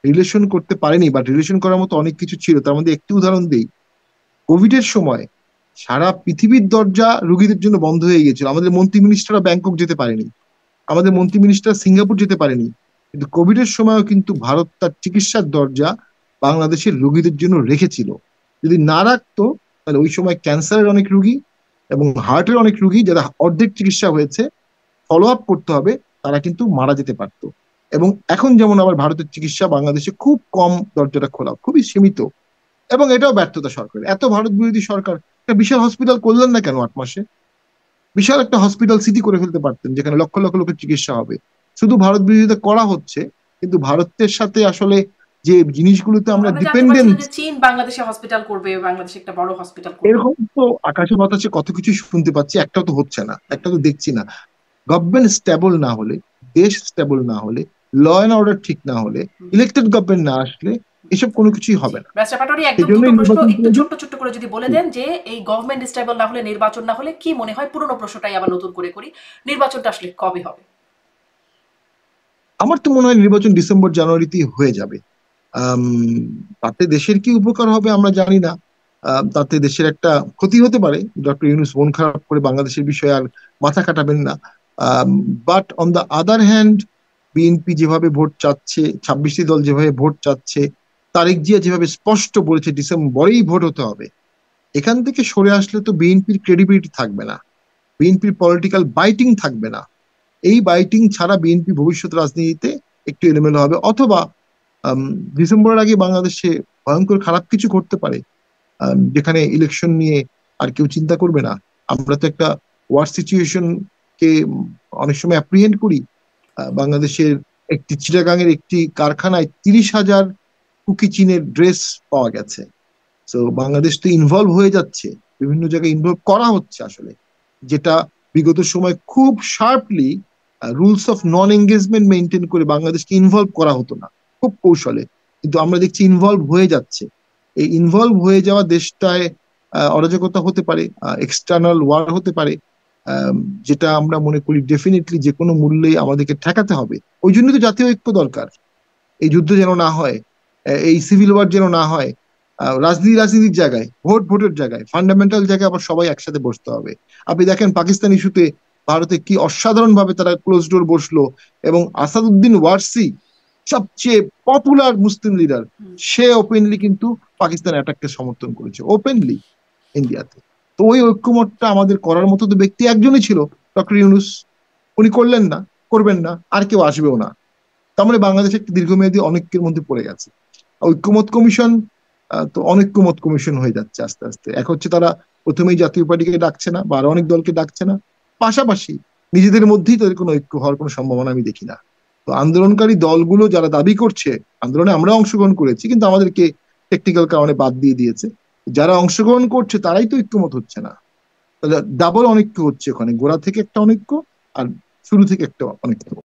রিলেশন করতে পারেনি, বা রিলেশন করার মতো অনেক কিছু ছিল। তার মধ্যে একটি উদাহরণ দিই, কোভিড এর সময় সারা পৃথিবীর দরজা রুগীদের জন্য বন্ধ হয়ে গিয়েছিল, আমাদের মন্ত্রী মিনিস্টাররা ব্যাংকক যেতে পারেনি, আমাদের মন্ত্রী মিনিস্টার সিঙ্গাপুর যেতে পারেনি। কিন্তু কোভিড এর সময়ও কিন্তু ভারত তার চিকিৎসার দরজা বাংলাদেশের রোগীদের জন্য রেখেছিল। যদি না রাখতো, তাহলে ওই সময় ক্যান্সারের অনেক রুগী এবং হার্টের অনেক রুগী যারা অর্ধেক চিকিৎসা হয়েছে, ফলো আপ করতে হবে, তারা কিন্তু মারা যেতে পারতো। এবং এখন যেমন আবার ভারতের চিকিৎসা বাংলাদেশে খুব কম, দরজাটা খোলা, খুবই সীমিত। এবং এটাও ব্যর্থতা সরকার, এত ভারত বিরোধী সরকার একটা বিশাল হসপিটাল করলেন না কেন ৮ মাসে? বিশাল একটা হসপিটাল সিটি করে ফেলতে পারতেন, যেখানে লক্ষ লক্ষ লোকের চিকিৎসা হবে। শুধু ভারত বিরোধিতা করা হচ্ছে, কিন্তু ভারতের সাথে আসলে যে জিনিসগুলোতে আমরা আমরা জানতে পারছিলাম ডিপেন্ডেন্ট, যে চীন বাংলাদেশে হসপিটাল করবে, বাংলাদেশে একটা বড় হসপিটাল করবে। এরকম তো আকাশে বাতাসে কত কিছু শুনতে পাচ্ছি, একটাও তো হচ্ছে না, একটা তো দেখছি না। গভর্নমেন্ট স্টেবল না হলে, দেশ স্টেবল না হলে, ল অ্যান্ড অর্ডার ঠিক না হলে, ইলেক্টেড গভর্নমেন্ট না আসলে এসব কোনো কিছুই হবে না। ব্যারিস্টার পাটোয়ারি, সেই একদম দুটো জন্যই প্রশ্ন নির্বাচন একটু প্রয়োজন। ছোট্ট ছোট্ট করে যদি বলে দেন যে এই গভর্নমেন্ট স্টেবল না হলে, নির্বাচন না হলে কি মনে হয়, পুরনো প্রশ্নটাই আবার নতুন করে করি, নির্বাচনটা আসলে কবে হবে? আমার তো মনে হয় নির্বাচন ডিসেম্বর জানুয়ারিতেই হয়ে যাবে। আম, তাতে দেশের কি উপকার হবে আমরা জানি না। তাতে দেশের একটা ক্ষতি হতে পারে। ডক্টর ইউনূস মন খারাপ করে বাংলাদেশের বিষয়ে আর মাথা কাটাবেন না। But on the other hand, BNP যেভাবে ভোট চাচ্ছে, 26টি দল যেভাবে ভোট চাচ্ছে, তারেক জিয়া যেভাবে স্পষ্ট বলেছে ডিসেম্বরেই ভোট হতে হবে, এখান থেকে সরে আসলে তো বিএনপির ক্রেডিবিলিটি থাকবে না, বিএনপির পলিটিক্যাল বাইটিং থাকবে না। এই বাইটিং ছাড়া বিএনপি ভবিষ্যৎ রাজনীতিতে একটু এলোমেলো হবে, অথবা আম, ডিসেম্বরের আগে বাংলাদেশে ভয়ঙ্কর খারাপ কিছু ঘটতে পারে, যেখানে ইলেকশন নিয়ে আর কেউ চিন্তা করবে না। আমরা তো একটা ওয়ার সিচুয়েশন কে অনেক সময় অ্যাপ্রিহেন্ড করি। বাংলাদেশের একটি চিটাগাং এর একটি কারখানায় 30,000 কুকি চীনের ড্রেস পাওয়া গেছে। তো বাংলাদেশ তো ইনভলভ হয়ে যাচ্ছে, বিভিন্ন জায়গায় ইনভলভ করা হচ্ছে আসলে, যেটা বিগত সময় খুব sharply rules of non engagement maintain করে বাংলাদেশকে ইনভলভ করা হতো না, খুব কৌশলে। কিন্তু আমরা দেখছি ইনভলভ হয়ে যাচ্ছে। এই ইনভলভ হয়ে যাওয়া দেশটায় অরাজকতা হতে পারে, এক্সটার্নাল ওয়ার হতে পারে, আম, যেটা আমরা মনে করি ডেফিনেটলি যে কোনো মূল্যে আমাদেরকে ঠেকাতে হবে। ওই জন্য তো জাতীয় ঐক্য দরকার। এই যুদ্ধ যেন না হয়, এই সিভিল ওয়ার যেন না হয়। রাজনীতির জায়গায়, ভোটের জায়গায়, ফান্ডামেন্টাল জায়গায় আবার সবাই একসাথে বসতে হবে। আপনি দেখেন পাকিস্তান ইস্যুতে ভারতে কি অসাধারণ ভাবে তারা ক্লোজ ডোর বসলো, এবং আসাদুদ্দিন ওয়ারসি, সবচেয়ে পপুলার মুসলিম লিডার, সে ওপেনলি কিন্তু পাকিস্তান অ্যাটাককে সমর্থন করেছে, ওপেনলি, ইন্ডিয়াতে। তো ওই ঐক্যমতটা আমাদের করার মতো তো ব্যক্তি একজনই ছিল, ডক্টর ইউনুস। উনি করলেন না, করবেন না, আর কেউ আসবেও না। তার মানে বাংলাদেশ একটা দীর্ঘমেয়াদী অনৈক্যের মধ্যে পড়ে গেছে। ঐক্যমত কমিশন তো অনৈক্যমত কমিশন হয়ে যাচ্ছে আস্তে আস্তে। এক হচ্ছে তারা প্রথমেই জাতীয় পার্টিকে ডাকছে না, বা আরো অনেক দলকে ডাকছে না, পাশাপাশি নিজেদের মধ্যেই তাদের কোনো ঐক্য হওয়ার কোনো সম্ভাবনা আমি দেখি না। তো আন্দোলনকারী দলগুলো যারা দাবি করছে, আন্দোলনে আমরা অংশগ্রহণ করেছি কিন্তু আমাদেরকে টেকনিক্যাল কারণে বাদ দিয়ে দিয়েছে, যারা অংশগ্রহণ করছে তারাই তো ঐক্যমত হচ্ছে না। ডাবল অনৈক্য হচ্ছে ওখানে, গোড়া থেকে একটা অনৈক্য আর শুরু থেকে একটা অনৈক্য।